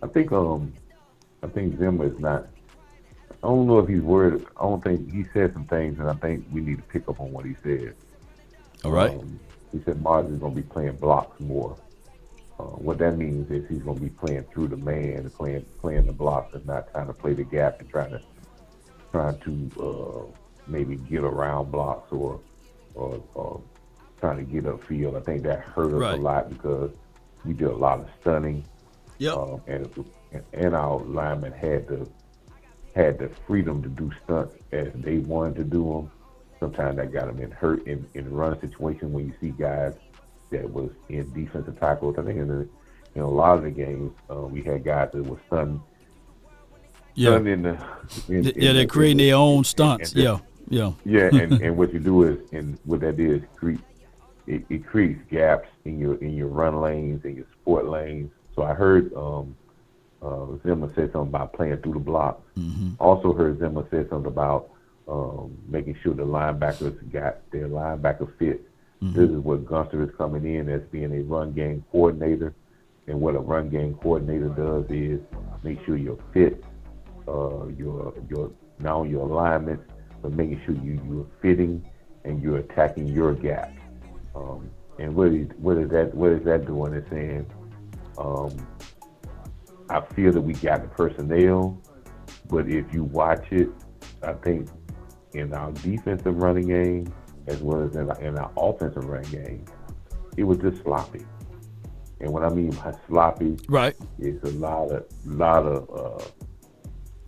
K: I think Zimmer is not. I don't know if he's worried. I don't think he said some things, and I think we need to pick up on what he said.
A: All right.
K: He said Marzi's going to be playing blocks more. What that means is he's going to be playing through the man, and playing the blocks, and not trying to play the gap and trying to maybe get around blocks or trying to get upfield. I think that hurt us a lot because we did a lot of stunning.
A: Yep.
K: And our linemen had the freedom to do stunts as they wanted to do them. Sometimes that got them in hurt in run situation when you see guys that was in defensive tackles. I think in a lot of the games we had guys that were stunned.
A: Yeah. They're creating their own stunts. Yeah.
K: And what you do is, and what that is, it creates gaps in your run lanes and your sport lanes. So I heard Zimmer say something about playing through the blocks.
A: Mm-hmm.
K: Also heard Zimmer say something about making sure the linebackers got their linebacker fit.
A: Mm-hmm.
K: This is what Gunster is coming in as being a run game coordinator. And what a run game coordinator does is make sure you're fit, your not only your alignments, but making sure you're fitting and you're attacking your gap. And what is that doing? It's saying, I feel that we got the personnel, but if you watch it, I think in our defensive running game as well as in our offensive running game, it was just sloppy. And what I mean by sloppy,
A: right,
K: is a lot of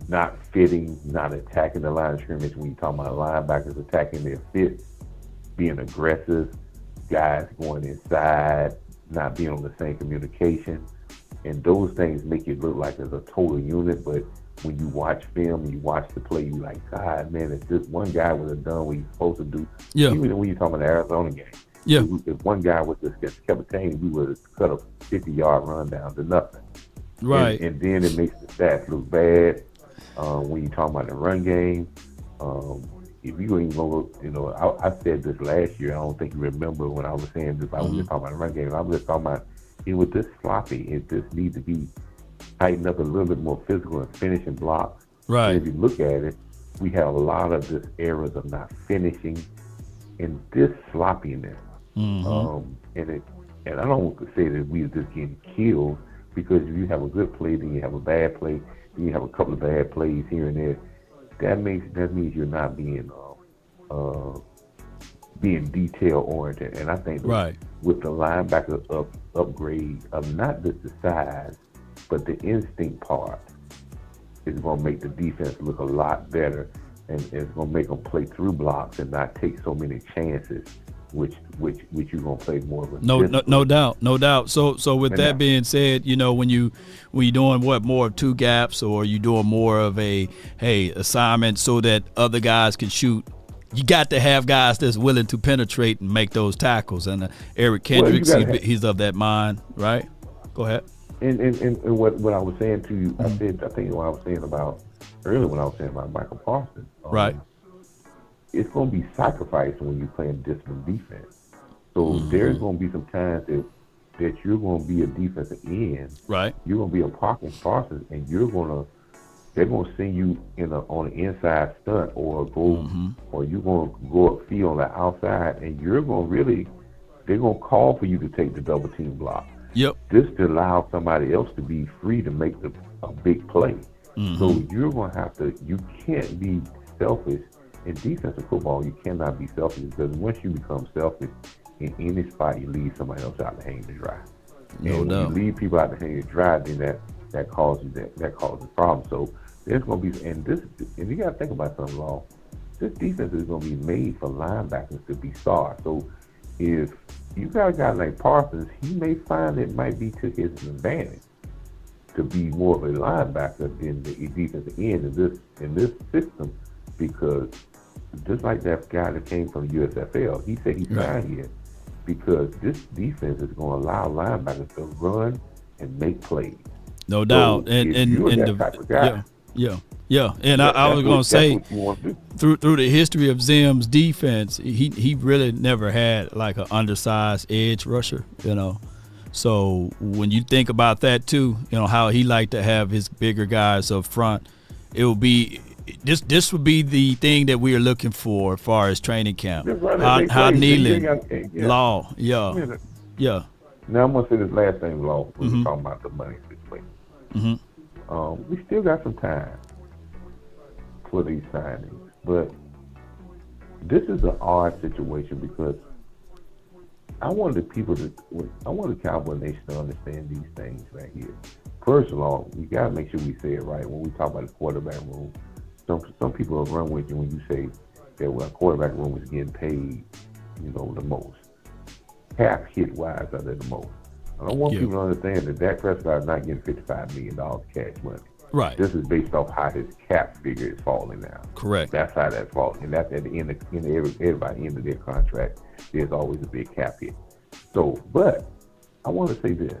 K: not fitting, not attacking the line of scrimmage. When you talk about linebackers attacking their fit, being aggressive, guys going inside, not being on the same communication, and those things make it look like it's a total unit. But when you watch film and you watch the play, you like, God, man, if this one guy would have done what he's supposed to do.
A: Yeah.
K: Even when you talk about the Arizona game,
A: yeah,
K: if one guy would just kept attaining, we would have cut a 50-yard run down to nothing.
A: Right.
K: And then it makes the stats look bad. When you talk about the run game, if you ain't gonna look, I said this last year. I don't think you remember when I was saying this. I was just talking about the run game. I was just talking about it was this sloppy. It just needs to be tightened up a little bit more physical and finishing blocks.
A: Right.
K: And if you look at it, we have a lot of this errors of not finishing and this sloppiness.
A: Mm-hmm.
K: And I don't say that we are just getting killed, because if you have a good play, then you have a bad play, then you have a couple of bad plays here and there. That means you're not being detail oriented. And I think with the linebacker upgrade of not just the size, but the instinct part, is going to make the defense look a lot better, and it's going to make them play through blocks and not take so many chances, which you're going to play more of a
A: no doubt. So with that being said, when you're doing more of two gaps, or you doing more of a assignment so that other guys can shoot, you got to have guys that's willing to penetrate and make those tackles. And Eric Kendricks, he's of that mind, right? Go ahead.
K: And what I was saying to you, I think what I was saying about earlier when I was saying about Michael Parsons.
A: Right.
K: It's going to be sacrificed when you're playing disciplined defense. So there's going to be some times that you're going to be a defensive end.
A: Right.
K: You're going to be a Parsons, and they're going to send you on an inside stunt or or you're going to go up field on the outside, and they're going to call for you to take the double team block.
A: Yep.
K: This to allow somebody else to be free to make a big play. So you're going to have to. You can't be selfish in defensive football. You cannot be selfish, because once you become selfish in any spot, you leave somebody else out to hang to dry.
A: No doubt.
K: When you leave people out to hang to dry, then that causes problems. So there's going to be, and you got to think about something, Law. This defense is going to be made for linebackers to be stars. So if you got a guy like Parsons, he may find it might be to his advantage to be more of a linebacker than the defensive end in this system, because just like that guy that came from USFL, he said he signed here because this defense is going to allow linebackers to run and make plays.
A: No doubt. And
K: that type of guy,
A: yeah. And I was going to say, through the history of Zim's defense, he really never had like an undersized edge rusher, So when you think about that too, how he liked to have his bigger guys up front, it will be this would be the thing that we are looking for as far as training camp. How kneeling, Law, yeah.
K: Now I'm gonna say this last thing, Law. We were talking about the money situation. We still got some time for these signings, but this is an odd situation because I want the Cowboy Nation to understand these things right here. First of all, we got to make sure we say it right when we talk about the quarterback room. Some people will run with you when you say that quarterback room is getting paid, the most. Cap hit wise are they the most. I don't want people to understand that Dak Prescott is not getting $55 million cash money.
A: Right.
K: This is based off how his cap figure is falling now.
A: Correct.
K: That's how that's falling, and that's at the end of everybody end of their contract. There's always a big cap hit. So, but I want to say this: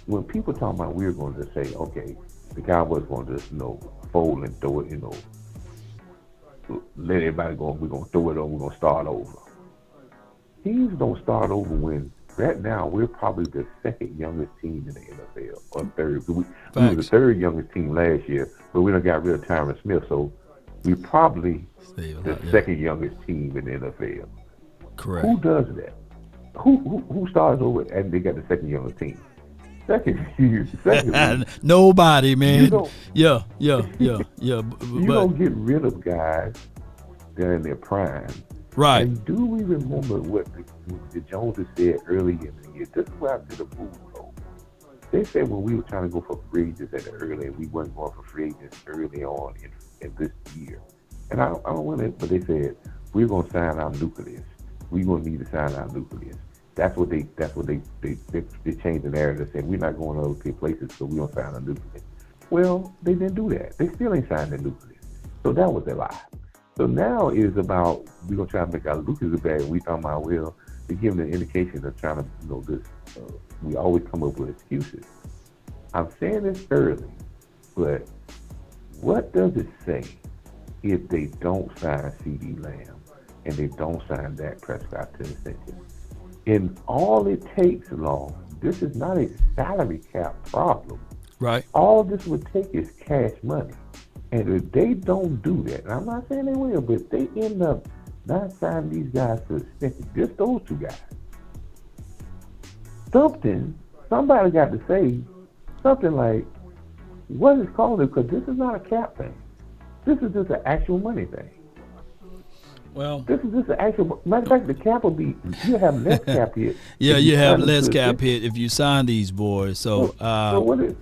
K: when people talk about we're going to say, okay, the Cowboys going to just fold and throw it, let everybody go. We're going to throw it over. We're going to start over. Teams don't start over when. Right now, we're probably the second youngest team in the NFL, or third. We were the third youngest team last year, but we done got rid of Tyron Smith, so we're probably the second youngest team in the NFL.
A: Correct.
K: Who does that? Who starts over and they got the second youngest team? Second.
A: Nobody, man. Yeah.
K: You don't get rid of guys that are in their prime.
A: Right.
K: And do we remember what the Joneses said early in the year? This is where I did a move though. They said when we were trying to go for free agents at the early, we wasn't going for free agents early on in this year. And I don't want it, but they said we're gonna sign our nucleus. We're gonna need to sign our nucleus. That's what they changed the narrative, saying we're not going to other places, so we don't sign a nucleus. Well, they didn't do that. They still ain't signed the nucleus. So that was a lie. So now it's about we're gonna try to make our nucleus bad. We talking about they're giving an indication of trying to this. We always come up with excuses. I'm saying this early, but what does it say if they don't sign CeeDee Lamb and they don't sign Dak Prescott to the extension? And all it takes, Law, this is not a salary cap problem.
A: Right.
K: All this would take is cash money. And if they don't do that, and I'm not saying they will, but if they end up not signing these guys to extension, just those two guys, somebody got to say something like, what is called it? Because this is not a cap thing. This is just an actual money thing.
A: Well,
K: this is just an actual. Matter of fact, the cap will be. You have less cap hit.
A: Yeah, you have less cap hit if you sign these boys. So
K: what is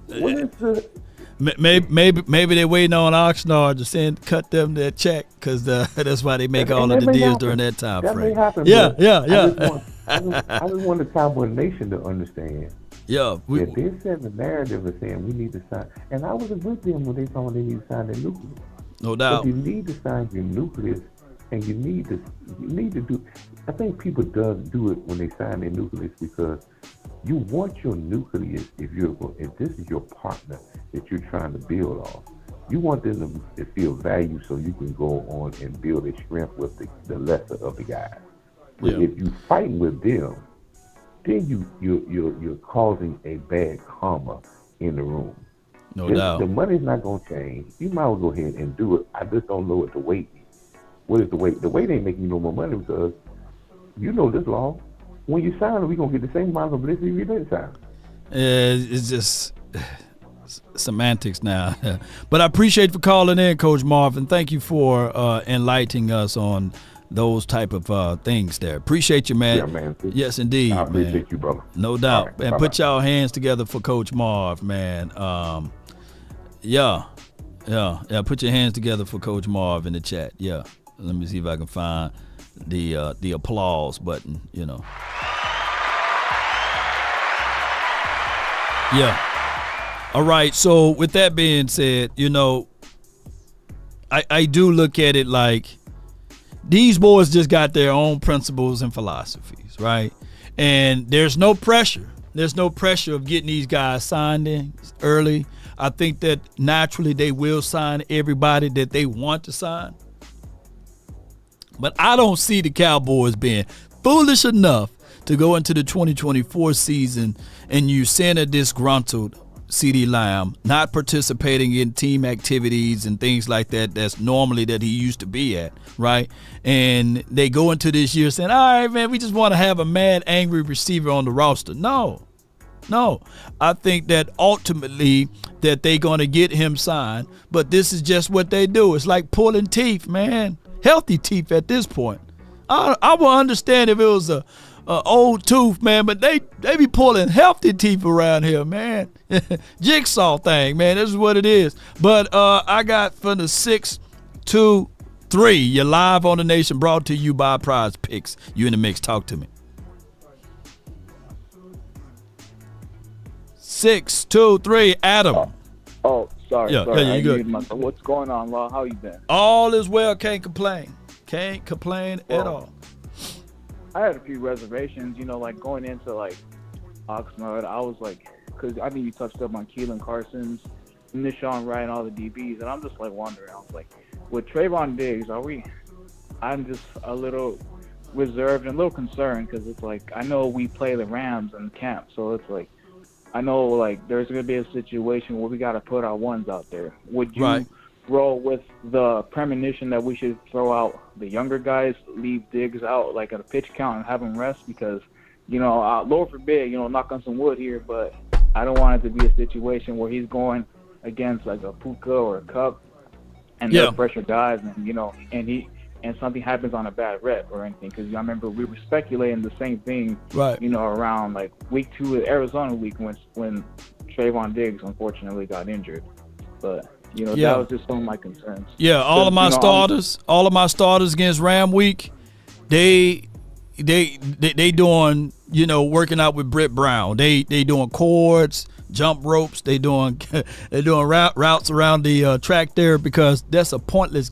K: the?
A: Maybe they're waiting on Oxnard to cut them their check because that's why they make all of the deals during that time frame.
K: That may happen.
A: Yeah.
K: I just want the Cowboy Nation to understand.
A: Yeah,
K: that they're setting the narrative of saying we need to sign. And I was with them when they told me they need to sign their nucleus.
A: No doubt.
K: But you need to sign your nucleus, and you need to do. I think people do it when they sign their nucleus because You want your nucleus, if this is your partner that you're trying to build off, you want them to feel value so you can go on and build a strength with the lesser of the guys. But if you fighting with them, then you're causing a bad karma in the room.
A: No doubt.
K: The money's not gonna change. You might as well go ahead and do it. I just don't know what the weight is. What is the weight? The weight ain't making you no more money because you know this law. When you sign it, we're gonna get the same amount of publicity we didn't sign.
A: It's just semantics now. But I appreciate for calling in, Coach Marvin. Thank you for enlightening us on those type of things there. Appreciate you, man.
K: Yeah, man.
A: Yes, indeed.
K: I appreciate
A: man.
K: you, brother.
A: No doubt.
K: Right,
A: and
K: bye-bye.
A: put y'all hands together for Coach Marv, man. Yeah. Put your hands together for Coach Marv in the chat. Yeah. Let me see if I can find the applause button, you know. Yeah. All right. So with that being said, you know, I do look at it like these boys just got their own principles and philosophies, right? And there's no pressure. There's no pressure of getting these guys signed in early. I think that naturally they will sign everybody that they want to sign. But I don't see the Cowboys being foolish enough to go into the 2024 season and you send a disgruntled CeeDee Lamb not participating in team activities and things like that that's normally that he used to be at, right? And they go into this year saying, all right, man, we just want to have a mad, angry receiver on the roster. No. I think that ultimately that they're going to get him signed, but this is just what they do. It's like pulling teeth, man. Healthy teeth at this point. I will understand if it was a old tooth, man, but they be pulling healthy teeth around here, man. Jigsaw thing, man. This is what it is. But I got from the 6, 2, 3. You're live on the Nation, brought to you by PrizePicks. You in the mix. Talk to me. 6, 2, 3. Adam.
L: Oh, sorry.
A: Yeah, you good.
L: What's going on, Law? How you been?
A: All is well. Can't complain. Can't complain at all.
L: I had a few reservations, you know, like going into like Oxnard. I was like, because I think you touched up on Keelan Carson's, Nishawn Wright, and all the DBs, and I'm just like wondering. I was like, with Trayvon Diggs, I'm just a little reserved and a little concerned because it's like I know we play the Rams in camp, so it's like I know like there's gonna be a situation where we got to put our ones out there. Would you roll with the premonition that we should throw out the younger guys, leave Diggs out like at a pitch count and have him rest? Because, you know, Lord forbid, you know, knock on some wood here, but I don't want it to be a situation where he's going against like a Puka or a Cup and they're pressure guys and, you know, and something happens on a bad rep or anything. Because I remember we were speculating the same thing, you know, around like week 2 of Arizona week when Trayvon Diggs unfortunately got injured. But you know, that was just some of my concerns.
A: Yeah, all of my starters against Ram Week, they doing, you know, working out with Britt Brown. They doing cords, jump ropes. They doing routes around the track there because that's a pointless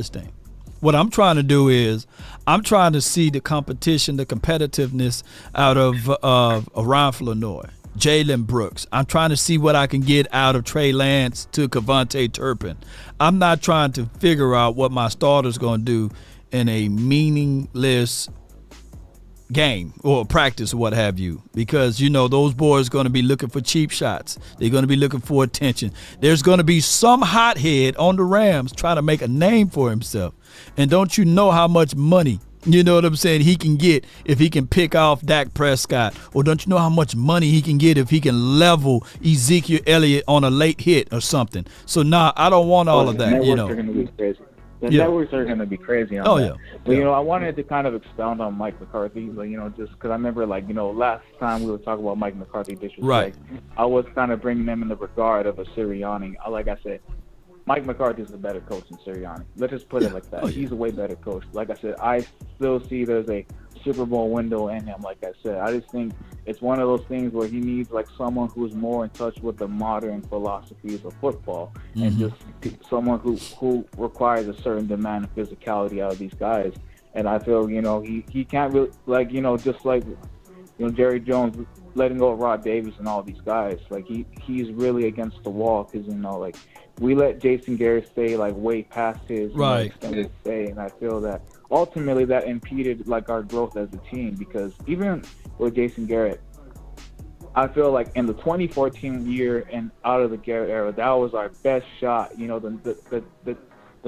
A: thing. What I'm trying to do is I'm trying to see the competition, the competitiveness out of Ryan Flournoy, Jalen Brooks. I'm trying to see what I can get out of Trey Lance to Kevontae Turpin. I'm not trying to figure out what my starter's going to do in a meaningless game or practice or what have you, because, you know, those boys are going to be looking for cheap shots. They're going to be looking for attention. There's going to be some hothead on the Rams trying to make a name for himself. And don't you know how much money, you know what I'm saying, he can get if he can pick off Dak Prescott? Or don't you know how much money he can get if he can level Ezekiel Elliott on a late hit or something? So, I don't want all of that, you know.
L: The networks are going to be crazy on that. But, you know, I wanted to kind of expound on Mike McCarthy, like, you know, just because I remember, like, you know, last time we were talking about Mike McCarthy disrespect, I was kind of bringing them in the regard of a Sirianni. Like I said, Mike McCarthy is a better coach than Sirianni. Let's just put it like that. He's a way better coach. Like I said, I still see there's a Super Bowl window in him, like I said. I just think it's one of those things where he needs like someone who's more in touch with the modern philosophies of football and just someone who requires a certain demand of physicality out of these guys. And I feel, you know, he can't really, like, you know, just like Jerry Jones letting go of Rod Davis and all these guys. Like he's really against the wall because like we let Jason Garrett stay like way past his extended stay, and I feel that ultimately that impeded like our growth as a team because even with Jason Garrett, I feel like in the 2014 year and out of the Garrett era, that was our best shot. The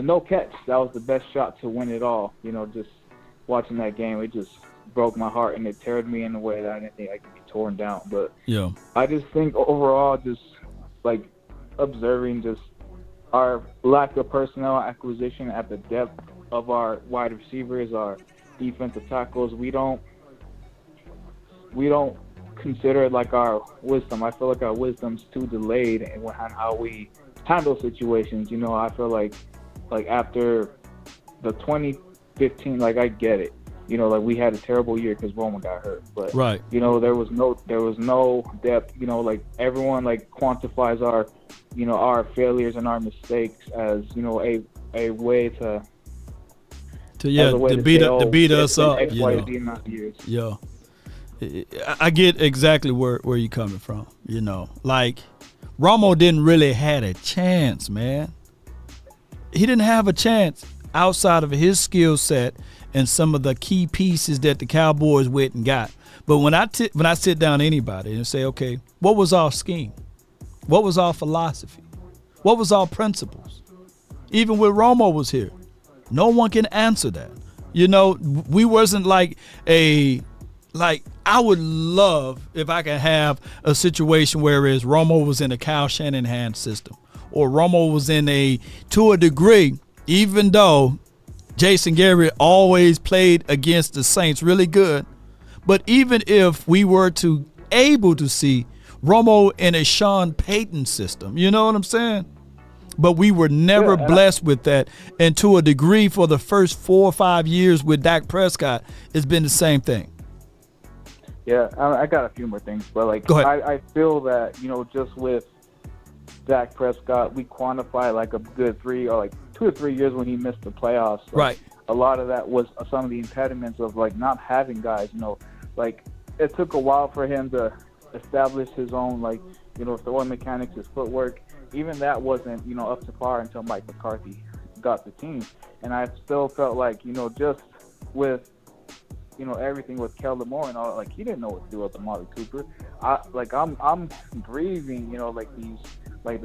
L: no catch, that was the best shot to win it all. Just watching that game, it just broke my heart and it teared me in a way that I didn't think I could be torn down. But
A: yeah,
L: I just think overall, just like observing just our lack of personnel acquisition at the depth of our wide receivers, our defensive tackles, we don't consider it like our wisdom. I feel like our wisdom's too delayed in how we handle situations. I feel like after the 2015, like I get it. Like we had a terrible year because Roman got hurt, but there was no depth. Like everyone like quantifies our, our failures and our mistakes as a way to
A: beat us up.
L: X, Y, Z amount of years.
A: Yeah, I get exactly where you're coming from. Like Romo didn't really had a chance, man. He didn't have a chance outside of his skill set and some of the key pieces that the Cowboys went and got. But when I sit down anybody and say, okay, what was our scheme? What was our philosophy? What was our principles? Even when Romo was here, no one can answer that. We wasn't like I would love if I could have a situation whereas Romo was in a Kyle Shanahan system or Romo was to a degree, even though Jason Garrett always played against the Saints really good. But even if we were able to see Romo in a Sean Payton system, you know what I'm saying? But we were never blessed with that. And to a degree for the first 4 or 5 years with Dak Prescott, it's been the same thing.
L: Yeah, I got a few more things. But
A: go ahead.
L: I feel that, just with Dak Prescott, we quantify like a good 3 or like 2 or 3 years when he missed the playoffs. A lot of that was some of the impediments of like not having guys. Like it took a while for him to establish his own throwing mechanics, his footwork. Even that wasn't up to par until Mike McCarthy got the team. And I still felt like just with everything with Kellen Moore and all, like he didn't know what to do with Amari Cooper. I'm grieving the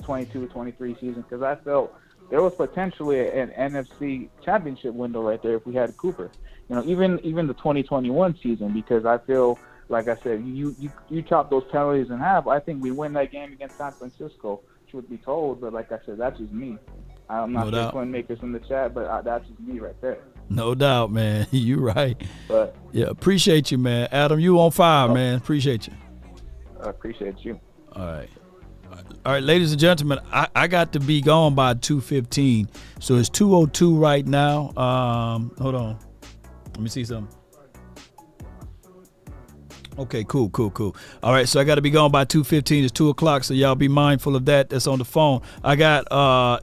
L: 22-23 season because I felt there was potentially an NFC championship window right there if we had Cooper. Even the 2021 season, because I feel like I said, you chop those penalties in half. I think we win that game against San Francisco, truth be told. But like I said, that's just me. I'm not sure Twin Makers in the chat, but that's just me right there.
A: No doubt, man. You right.
L: But
A: yeah, appreciate you, man. Adam, you on fire, man. Appreciate you.
L: I appreciate you.
A: All right, ladies and gentlemen, I got to be gone by 2:15, so it's 2:02 right now. Hold on, let me see something. Okay, cool. All right, so I got to be gone by 2:15. It's 2 o'clock, so y'all be mindful of that. That's on the phone. I got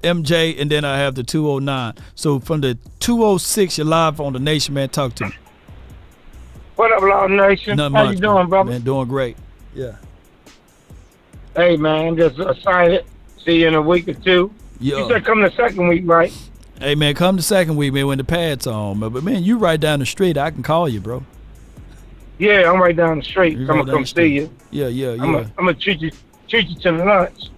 A: MJ, and then I have the 2:09. So from the 2:06, you're live on the Nation, man. Talk to me.
M: What up, Law Nation?
A: Nothing
M: How
A: much,
M: you doing, brother?
A: Man, doing great. Yeah.
M: Hey, man, just excited. See you in a week or two.
A: Yeah.
M: You said come the second week, right?
A: Hey, man, come the second week, man, when the pad's on. But man, you right down the street. I can call you, bro.
M: Yeah, I'm right down the street. I'm gonna come see you.
A: Yeah.
M: I'm gonna treat you to lunch.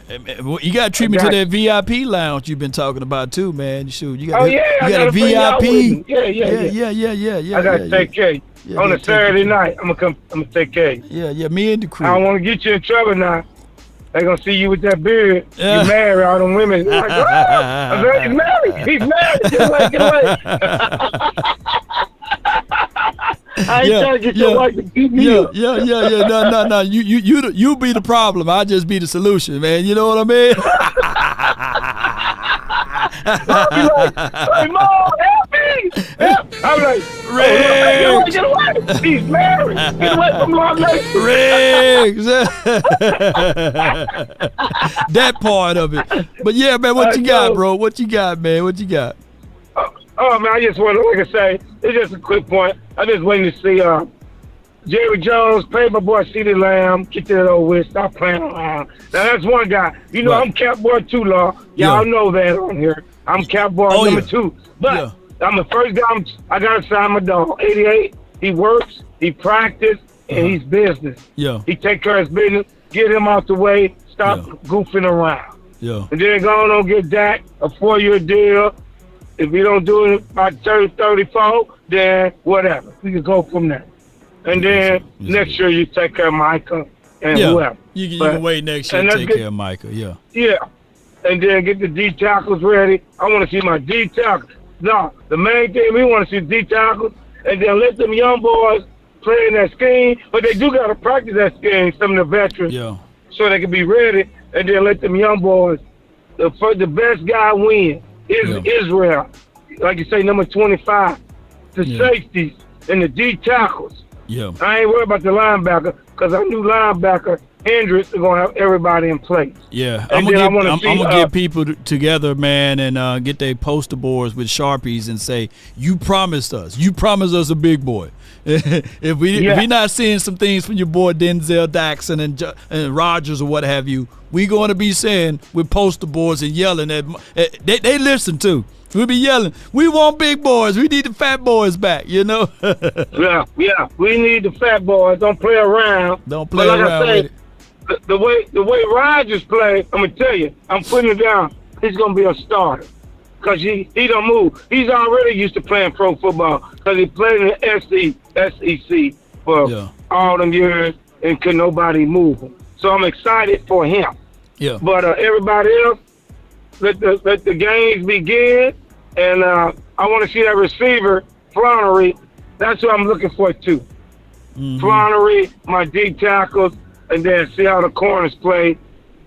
A: Hey, man, you gotta treat me to that VIP lounge you've been talking about too, man. Shoot, you got
M: you got
A: a VIP.
M: Yeah. I gotta take care of you. On a Saturday night, I'm gonna take care of you.
A: Yeah, me and the crew.
M: I don't want to get you in trouble now. They gonna see you with that beard. You married all them women. Like, oh, he's married. He's married. Get away. I ain't trying to get your wife to beat me up.
A: Yeah. No. You be the problem. I just be the solution, man. You know what I mean?
M: I'll be like, Mom, help me. I'm like,
A: Riggs.
M: Get away. He's married. Get away from my lady.
A: Riggs. That part of it. But yeah, man, what you got, bro? What you got, man? What you got?
M: Oh man, I just want to, like I say, it's just a quick point. I'm just waiting to see Jerry Jones play my boy CeeDee Lamb. Get that over with. Stop playing around. Now that's one guy. You know, I'm Cap Boy too, Law. Y'all know that on here. I'm Cap Boy number 2. But I'm the first guy. I gotta sign my dog. 88. He works. He practice. And he's business.
A: Yeah.
M: He take care of his business. Get him out the way. Stop goofing around.
A: Yeah.
M: And then go on get Dak a 4-year deal. If we don't do it by 34, then whatever. We can go from there. And then next year you take care of Micah and whoever.
A: You can wait next year and take care of Micah. Yeah.
M: Yeah. And then get the D tackles ready. I want to see my D tackles. No, the main thing we want to see D tackles, and then let them young boys play in that scheme. But they do got to practice that scheme. Some of the veterans.
A: Yeah.
M: So they can be ready, and then let them young boys. The best guy win. Israel, like you say, number 25, the safeties and the D tackles.
A: Yeah.
M: I ain't worried about the linebacker because I knew linebacker Hendricks is gonna have everybody in place.
A: Yeah, I'm gonna get people together, man, and get their poster boards with Sharpies and say, "You promised us. You promised us a big boy." if we not seeing some things from your boy Denzel Daxon and Rogers or what have you, we going to be saying with poster boards and yelling at they listen too. We'll be yelling, "We want big boys. We need the fat boys back." You know.
M: yeah. We need the fat boys. Don't play around.
A: Don't play around with it.
M: The way Rogers play, I'm gonna tell you, I'm putting it down. He's gonna be a starter because he don't move. He's already used to playing pro football because he played in the SEC for all them years and could nobody move him. So I'm excited for him.
A: Yeah.
M: But everybody else, let the games begin, and I want to see that receiver Flannery. That's what I'm looking for too. Flannery, my D tackles. And then see how the corners play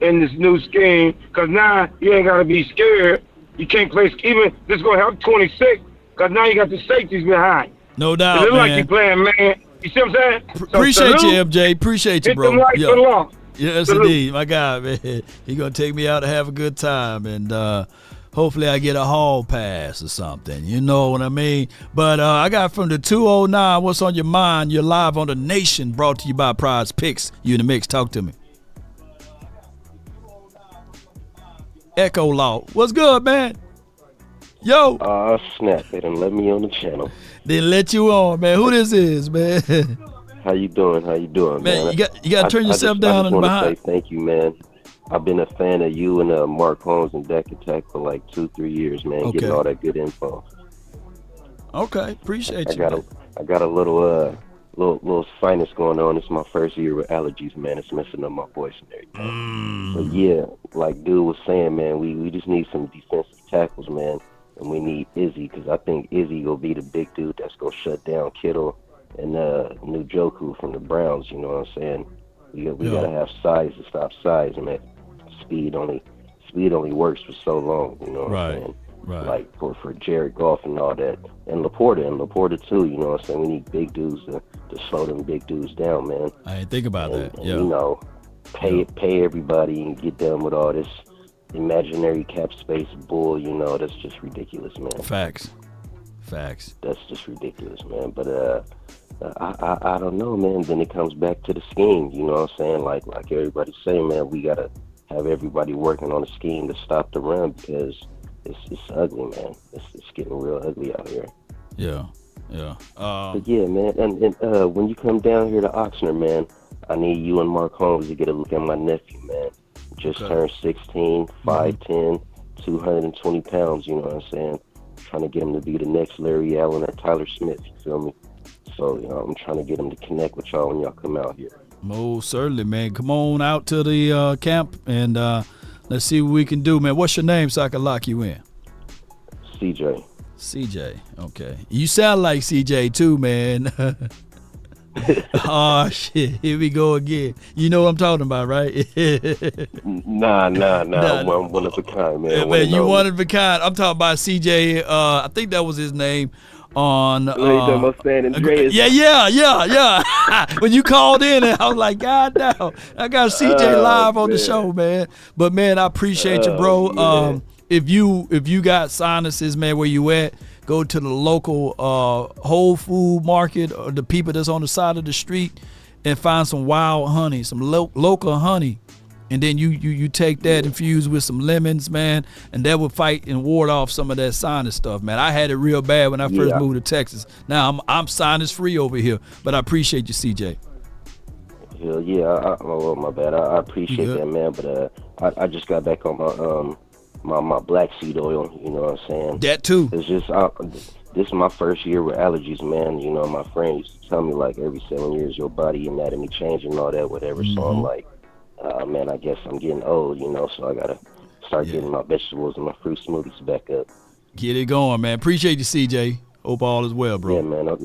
M: in this new scheme. Because now you ain't got to be scared. You can't play even. This is going to help 26. Because now you got the safeties behind.
A: No doubt,
M: it look
A: man.
M: like you playing, man. You see what I'm saying?
A: Appreciate you, MJ. Appreciate you, bro.
M: Hit them right
A: Yes, indeed. My guy, man. He going to take me out to have a good time. And hopefully I get a hall pass or something. You know what I mean? But I got from the 209, what's on your mind? You're live on The Nation, brought to you by PrizePicks. You in the mix. Talk to me. Echo Law. What's good, man? Yo.
N: Snap. They done let me on the channel.
A: They let you on, man. Who this is, man?
N: How you doing, man?
A: You got to turn yourself down and behind.
N: I just want to say thank you, man. I've been a fan of you and Mark Holmes and Dak Attack for like 2-3 years, man. Getting all that good info.
A: Okay, appreciate you.
N: I got a little sinus going on. It's my first year with allergies, man. It's messing up my voice and everything. But yeah, like dude was saying, man, we just need some defensive tackles, man, and we need Izzy because I think Izzy will be the big dude that's gonna shut down Kittle and Njoku from the Browns. You know what I'm saying? We gotta have size to stop size, man. Speed only works for so long, you know what I'm saying?
A: Right.
N: Like for Jared Goff and all that. And Laporta too, you know what I'm saying? We need big dudes to slow them big dudes down, man.
A: I didn't think about that.
N: And, you know, pay everybody and get done with all this imaginary cap space bull, you know, that's just ridiculous, man.
A: Facts.
N: That's just ridiculous, man. But I don't know, man. Then it comes back to the scheme, you know what I'm saying? Like everybody's saying, man, we gotta have everybody working on a scheme to stop the run because it's ugly, man. It's getting real ugly out here.
A: Yeah.
N: But yeah, man, and when you come down here to Oxnard, man, I need you and Mark Holmes to get a look at my nephew, man. Just turned 16, 5'10", 220 pounds, you know what I'm saying? Trying to get him to be the next Larry Allen or Tyler Smith, you feel me? So, you know, I'm trying to get him to connect with y'all when y'all come out here.
A: Most certainly, man. Come on out to the camp and let's see what we can do, man. What's your name so I can lock you in? CJ, okay. You sound like CJ too, man. Oh, shit. Here we go again. You know what I'm talking about, right?
N: Nah. I'm one of a kind, man.
A: Man, you one of a kind. I'm talking about CJ. I think that was his name on. Yeah. When you called in, and I was like, God damn, I got CJ live on the show, man. But man, I appreciate you, bro. If you got sinuses, man, where you at? go to the local Whole Food market or the people that's on the side of the street and find some wild honey, some local honey. And then you take that infused with some lemons, man, and that will fight and ward off some of that sinus stuff, man. I had it real bad when I first moved to Texas. Now I'm sinus free over here, but I appreciate you, CJ.
N: Hell yeah, oh my bad. I appreciate that, man. But I just got back on my black seed oil. You know what I'm saying?
A: That too.
N: It's just this is my first year with allergies, man. You know, my friend used to tell me like every 7 years your body anatomy changing and all that, whatever. So I'm like, man, I guess I'm getting old, you know, so I gotta start getting my vegetables and my fruit smoothies back up.
A: Get it going, man. Appreciate you, CJ. Hope all is well, bro.
N: Yeah, man.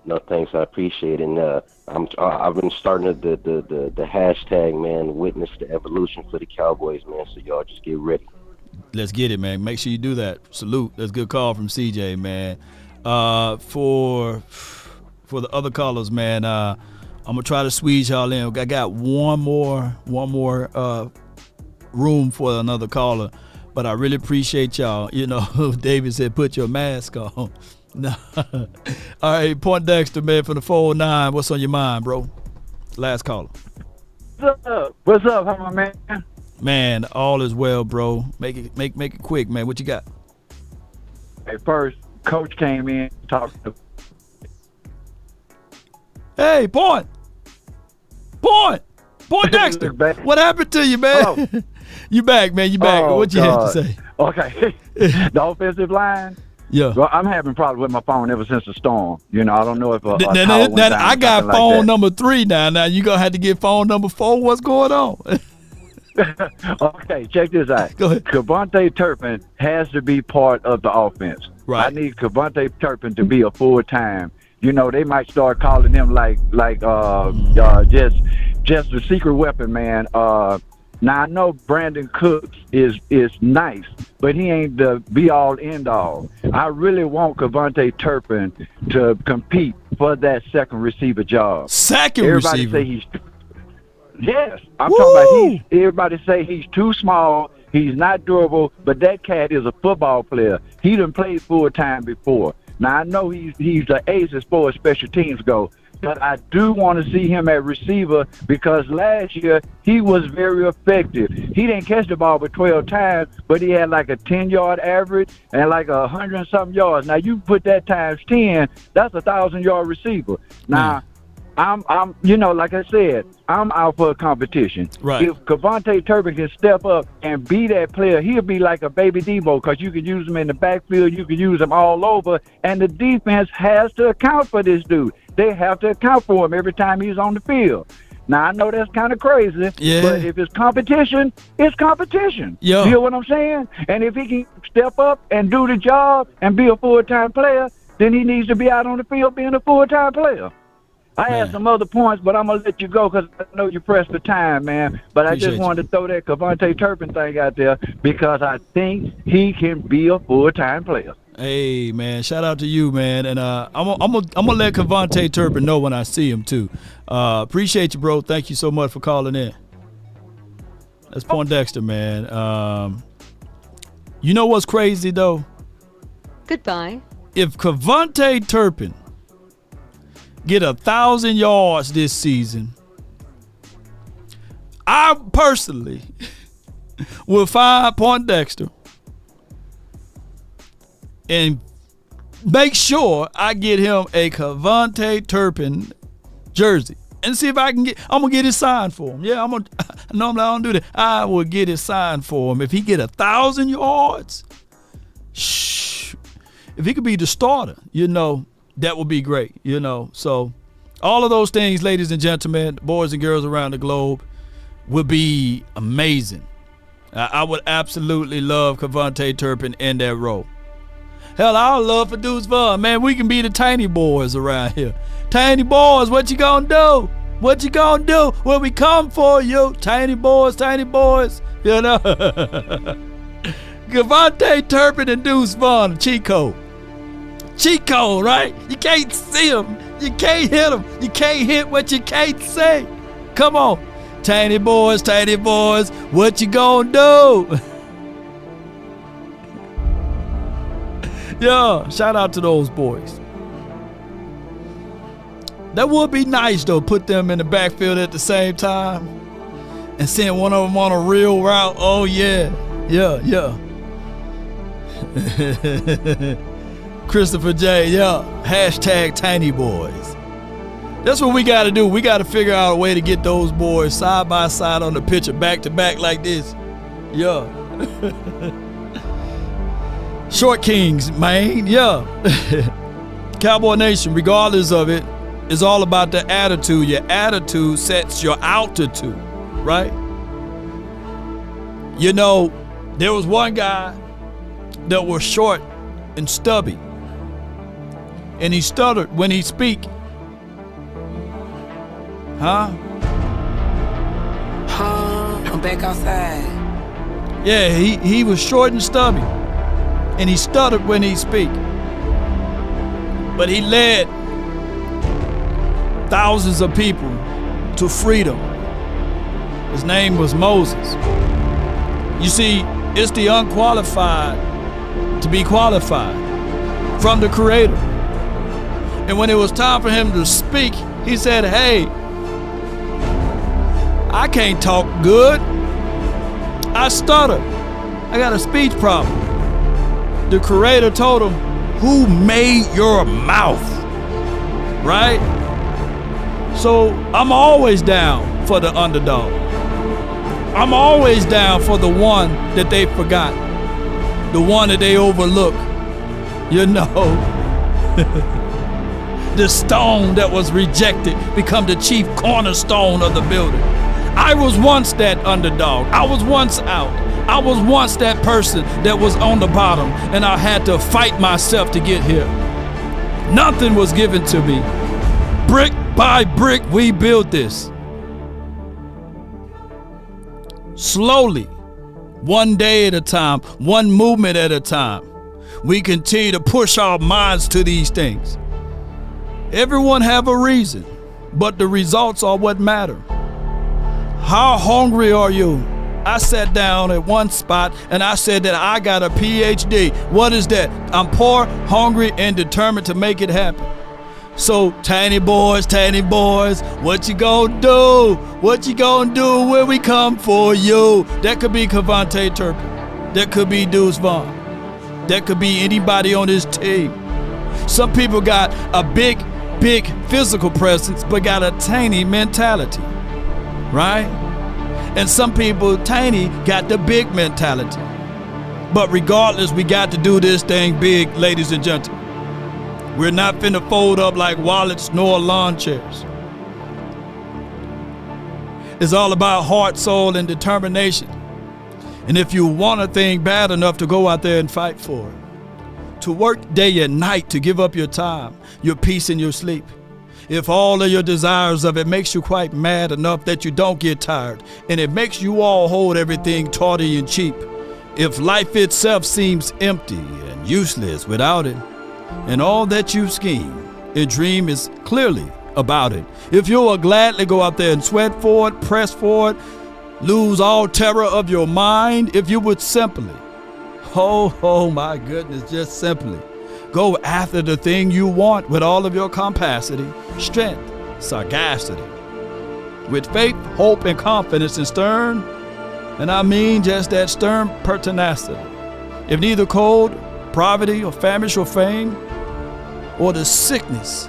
N: No thanks. I appreciate it. And I've been starting the hashtag, man. Witness the evolution for the Cowboys, man. So y'all just get ready.
A: Let's get it, man. Make sure you do that. Salute. That's a good call from CJ, man. For the other callers, man. I'm gonna try to squeeze y'all in. I got one more room for another caller, but I really appreciate y'all. You know, David said, "Put your mask on." No. All right, Point Dexter, man, from the 409. What's on your mind, bro? Last caller.
O: What's up? What's up? How my man?
A: Man, all is well, bro. Make it quick, man. What you got?
O: Hey, first, Coach came in talked to.
A: Hey, Point Dexter. What happened to you, man?
O: Oh.
A: You back, man. You back.
O: Oh,
A: what you have to say?
O: Okay. The offensive line.
A: Yeah.
O: Well, I'm having problems with my phone ever since the storm. You know, I don't know if a tower went
A: now,
O: down,
A: I got
O: like
A: phone
O: that.
A: number 3 now. Now you gonna have to get phone number 4. What's going on?
O: Okay, check this out.
A: Go ahead.
O: Kevontae Turpin has to be part of the offense.
A: Right.
O: I need Kevontae Turpin to be a full-time. You know, they might start calling him just the secret weapon, man. Now I know Brandon Cooks is nice, but he ain't the be-all end-all. I really want Kevontae Turpin to compete for that second receiver job.
A: Everybody
O: say he's. Yes, I'm talking about everybody say he's too small, he's not durable, but that cat is a football player. He done played full-time before. Now, I know he's the ace as far as special teams go, but I do want to see him at receiver because last year he was very effective. He didn't catch the ball but 12 times, but he had like a 10-yard average and like 100-something yards. Now, you put that times 10, that's a 1,000-yard receiver. Now, I'm you know, like I said, I'm out for a competition.
A: Right.
O: If Kevontae Turpin can step up and be that player, he'll be like a baby Debo because you can use him in the backfield, you can use him all over, and the defense has to account for this dude. They have to account for him every time he's on the field. Now, I know that's kind of crazy, but if it's competition, it's competition.
A: Yeah.
O: You hear what I'm saying? And if he can step up and do the job and be a full-time player, then he needs to be out on the field being a full-time player. I had some other points, but I'm going to let you go because I know you're pressed for time, man. But I just wanted to throw that Kevontae Turpin thing out there because I think he can be a full-time player.
A: Hey, man, shout out to you, man. And I'm gonna let Kevontae Turpin know when I see him, too. Appreciate you, bro. Thank you so much for calling in. That's Point Dexter, man. You know what's crazy, though?
P: Goodbye.
A: If Kevontae Turpin get 1,000 yards this season, I personally will find Point Dexter and make sure I get him a Kevontae Turpin jersey and see if I can I'm gonna get it signed for him. Yeah, normally I don't do that. I will get it signed for him. If he get 1,000 yards, if he could be the starter, you know, that would be great, you know. So all of those things, ladies and gentlemen, boys and girls around the globe, would be amazing. I would absolutely love Kevontae Turpin in that role. Hell, I would love for dudes fun. Man, we can be the tiny boys around here. Tiny boys, what you gonna do? What you gonna do when we come for you? Tiny boys, you know. Kevontae Turpin and Deuce Vaughn, cheat code, right? You can't see him. You can't hit him. You can't hit what you can't see. Come on. Tiny boys, what you gonna do? Yeah, shout out to those boys. That would be nice, though, put them in the backfield at the same time and send one of them on a real route. Oh, yeah. Yeah. Christopher J, yeah. Hashtag Tiny Boys. That's what we got to do. We got to figure out a way to get those boys side by side on the picture, back to back like this. Yeah. Short Kings, man. Yeah. Cowboy Nation, regardless of it, is all about the attitude. Your attitude sets your altitude, right? You know, there was one guy that was short and stubby, and he stuttered when he speak. Huh?
D: I'm back outside.
A: Yeah, he was short and stubby, and he stuttered when he speak. But he led thousands of people to freedom. His name was Moses. You see, it's the unqualified to be qualified from the Creator. And when it was time for him to speak, he said, hey, I can't talk good. I stutter. I got a speech problem. The Creator told him, who made your mouth? Right? So I'm always down for the underdog. I'm always down for the one that they forgot, the one that they overlook. You know, the stone that was rejected become the chief cornerstone of the building. I was once that underdog. I was once out. I was once that person that was on the bottom, and I had to fight myself to get here. Nothing was given to me. Brick by brick, we built this. Slowly, one day at a time, one movement at a time, we continue to push our minds to these things. Everyone have a reason, but the results are what matter. How hungry are you? I sat down at one spot and I said that I got a PhD. What is that? I'm poor, hungry, and determined to make it happen. So, tiny boys, what you gonna do? What you gonna do when we come for you? That could be Cavante Turpin. That could be Deuce Vaughn. That could be anybody on this team. Some people got a big physical presence, but got a tiny mentality, right? And some people, tiny, got the big mentality. But regardless, we got to do this thing big, ladies and gentlemen. We're not finna fold up like wallets nor lawn chairs. It's all about heart, soul, and determination. And if you want a thing bad enough to go out there and fight for it, to work day and night to give up your time, your peace, and your sleep, if all of your desires of it makes you quite mad enough that you don't get tired, and it makes you all hold everything tawdry and cheap, if life itself seems empty and useless without it, and all that you scheme and dream is clearly about it, if you will gladly go out there and sweat for it, press for it, lose all terror of your mind, if you would simply, oh my goodness, just simply go after the thing you want with all of your capacity, strength, sagacity, with faith, hope, and confidence, and stern, and I mean just that stern pertinacity. If neither cold, poverty, or famish, or fame, or the sickness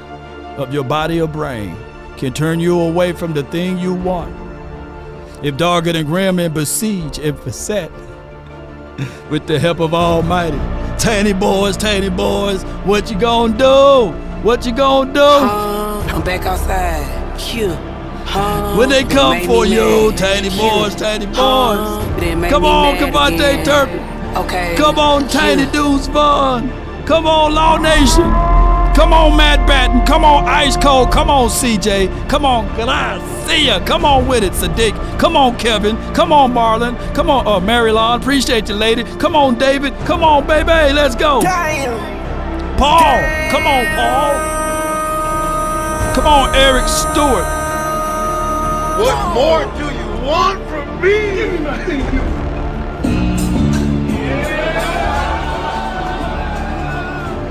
A: of your body or brain can turn you away from the thing you want, if dogged and grim and besieged and beset with the help of Almighty, tiny boys, what you gonna do? What you gonna do?
D: I'm back outside.
A: When they come for you, tiny boys. Come on, Cavante Turpin.
D: Okay.
A: Come on, Tiny Deuce Vaughn. Come on, Law Nation. Come on, Matt Batten. Come on, Ice Cold. Come on, CJ. Come on, Garcia. Come on with it, Sadiq. Come on, Kevin. Come on, Marlon. Come on, Marylon. Appreciate you, lady. Come on, David. Come on, baby. Let's go.
D: Damn.
A: Paul. Damn. Come on, Paul. Come on, Eric Stewart.
M: What more do you want from me?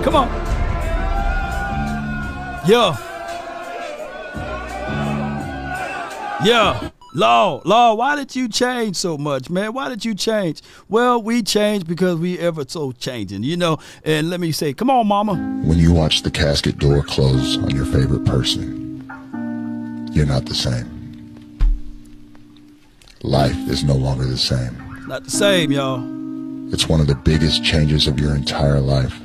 A: Come on. Yeah. Yeah. Law, why did you change so much, man? Why did you change? Well, we changed because we ever so changing, you know. And let me say, come on, mama.
B: When you watch the casket door close on your favorite person, you're not the same. Life is no longer the same.
A: Not the same, y'all.
B: It's one of the biggest changes of your entire life.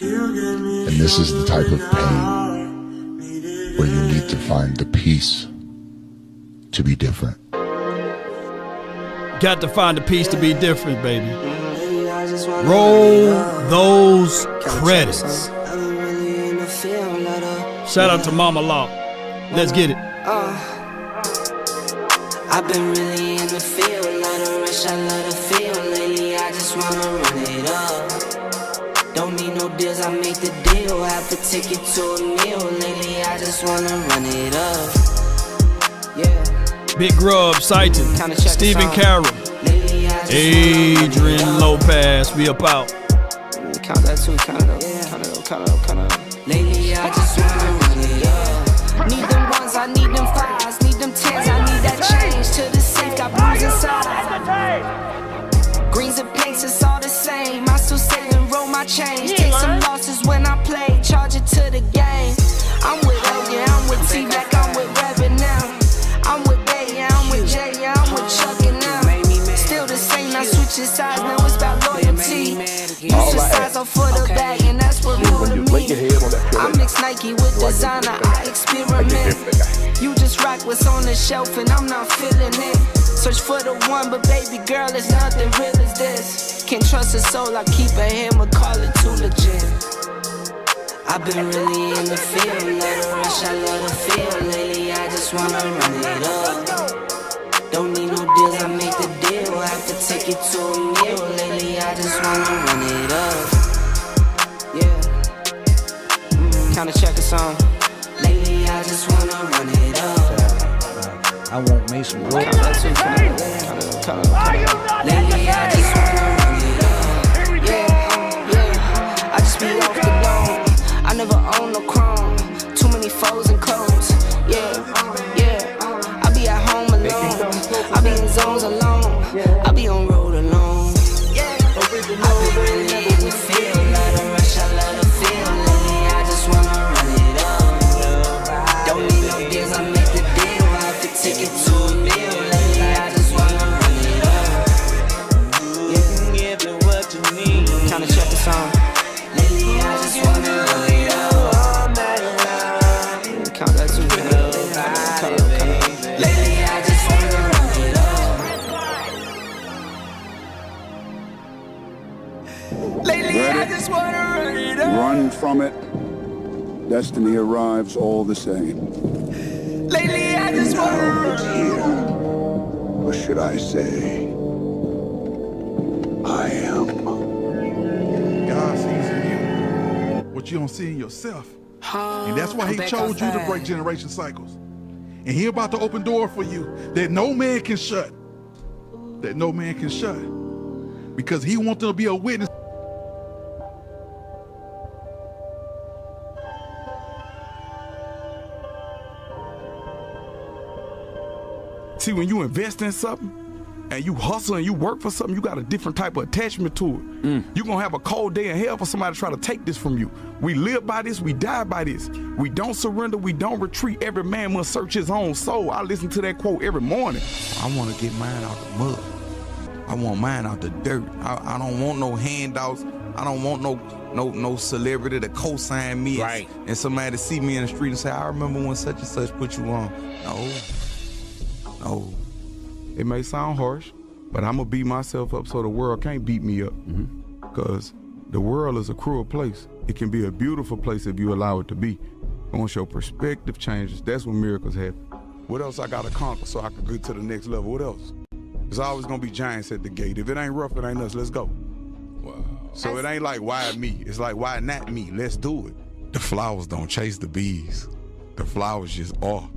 B: And this is the type of pain where you need to find the peace to be different.
A: Got to find a piece to be different, baby. Roll those credits. Shout out to Mama Law. Let's get it.
D: I've been really in the field, love the rush, I love the feel. Lately, I just wanna run it up. Don't need no deals, I make the deal. Have to take it to a meal. Lately, I just wanna run it up. Yeah.
A: Big Grub, Saiton, Stephen Carroll, Adrian Lopez, we up out.
D: Count that too, count it up, count it up. Lately, I just wanna run it up. Need them ones, I need them fives, need them tens, I need that change. To the safe, got blues inside. Greens and pinks, it's all the same. I still save and roll my change. Take some losses when I play, charge it to the game. I'm with Elgin, I'm with T-Mac, I'm with Revan now. I'm with Bay, yeah, I'm with Jay, yeah, I'm with Chuck and now. Still the same, I switching sides, now it's about loyalty. Use the size off for the bag, and that's what real to me. I mix Nike with designer, I experiment. You just rock what's on the shelf, and I'm not feeling it. Search for the one, but baby girl, it's nothing real as this. Can't trust a soul, I keep a hammer, call it too legit. I've been really in the field, love the rush, I love the feel. Lately, I just wanna run it up. Don't need no deals, I make the deal. Have to take it to a meal. Lately, I just wanna run it up. Yeah. Kinda check a song. Lately, I just wanna run it up.
Q: I want me some work.
D: Lately, I just wanna run it up. Yeah. I just be off the dome. I never own no chrome. Too many foes and clones. Yeah. I be at home alone. I be in zones alone. I be on road alone. I be really in the field. Love the rush, I love the feel. Lately, I just wanna run it up. Don't need no deals, I make the deal. I have to take it to a meal. Lately, I just wanna run it up. Kinda check the song. Lately, I just wanna run it up. Count that too. Lately, I just wanna run it up. Lately, I just wanna run it up.
C: Run from it. Destiny arrives all the same.
D: Lately, I just wanna run it up.
C: Or should I say, I am.
R: God sees in you what you don't see in yourself. And that's why he chose you to break generation cycles. And he about to open door for you that no man can shut. That no man can shut. Because he wants to be a witness. See, when you invest in something and you hustle and you work for something, you got a different type of attachment to it. You're going to have a cold day in hell for somebody to try to take this from you. We live by this, we die by this. We don't surrender, we don't retreat. Every man must search his own soul. I listen to that quote every morning. I want to get mine out the mud. I want mine out the dirt. I don't want no handouts. I don't want no celebrity to co-sign me and somebody to see me in the street and say, I remember when such and such put you on. No. It may sound harsh, but I'm going to beat myself up so the world can't beat me up. Because the world is a cruel place. It can be a beautiful place if you allow it to be. Once your perspective changes, that's when miracles happen. What else I got to conquer so I can get to the next level? What else? There's always going to be giants at the gate. If it ain't rough, it ain't us. Let's go. Wow. So it ain't like, why me? It's like, why not me? Let's do it. The flowers don't chase the bees. The flowers just are.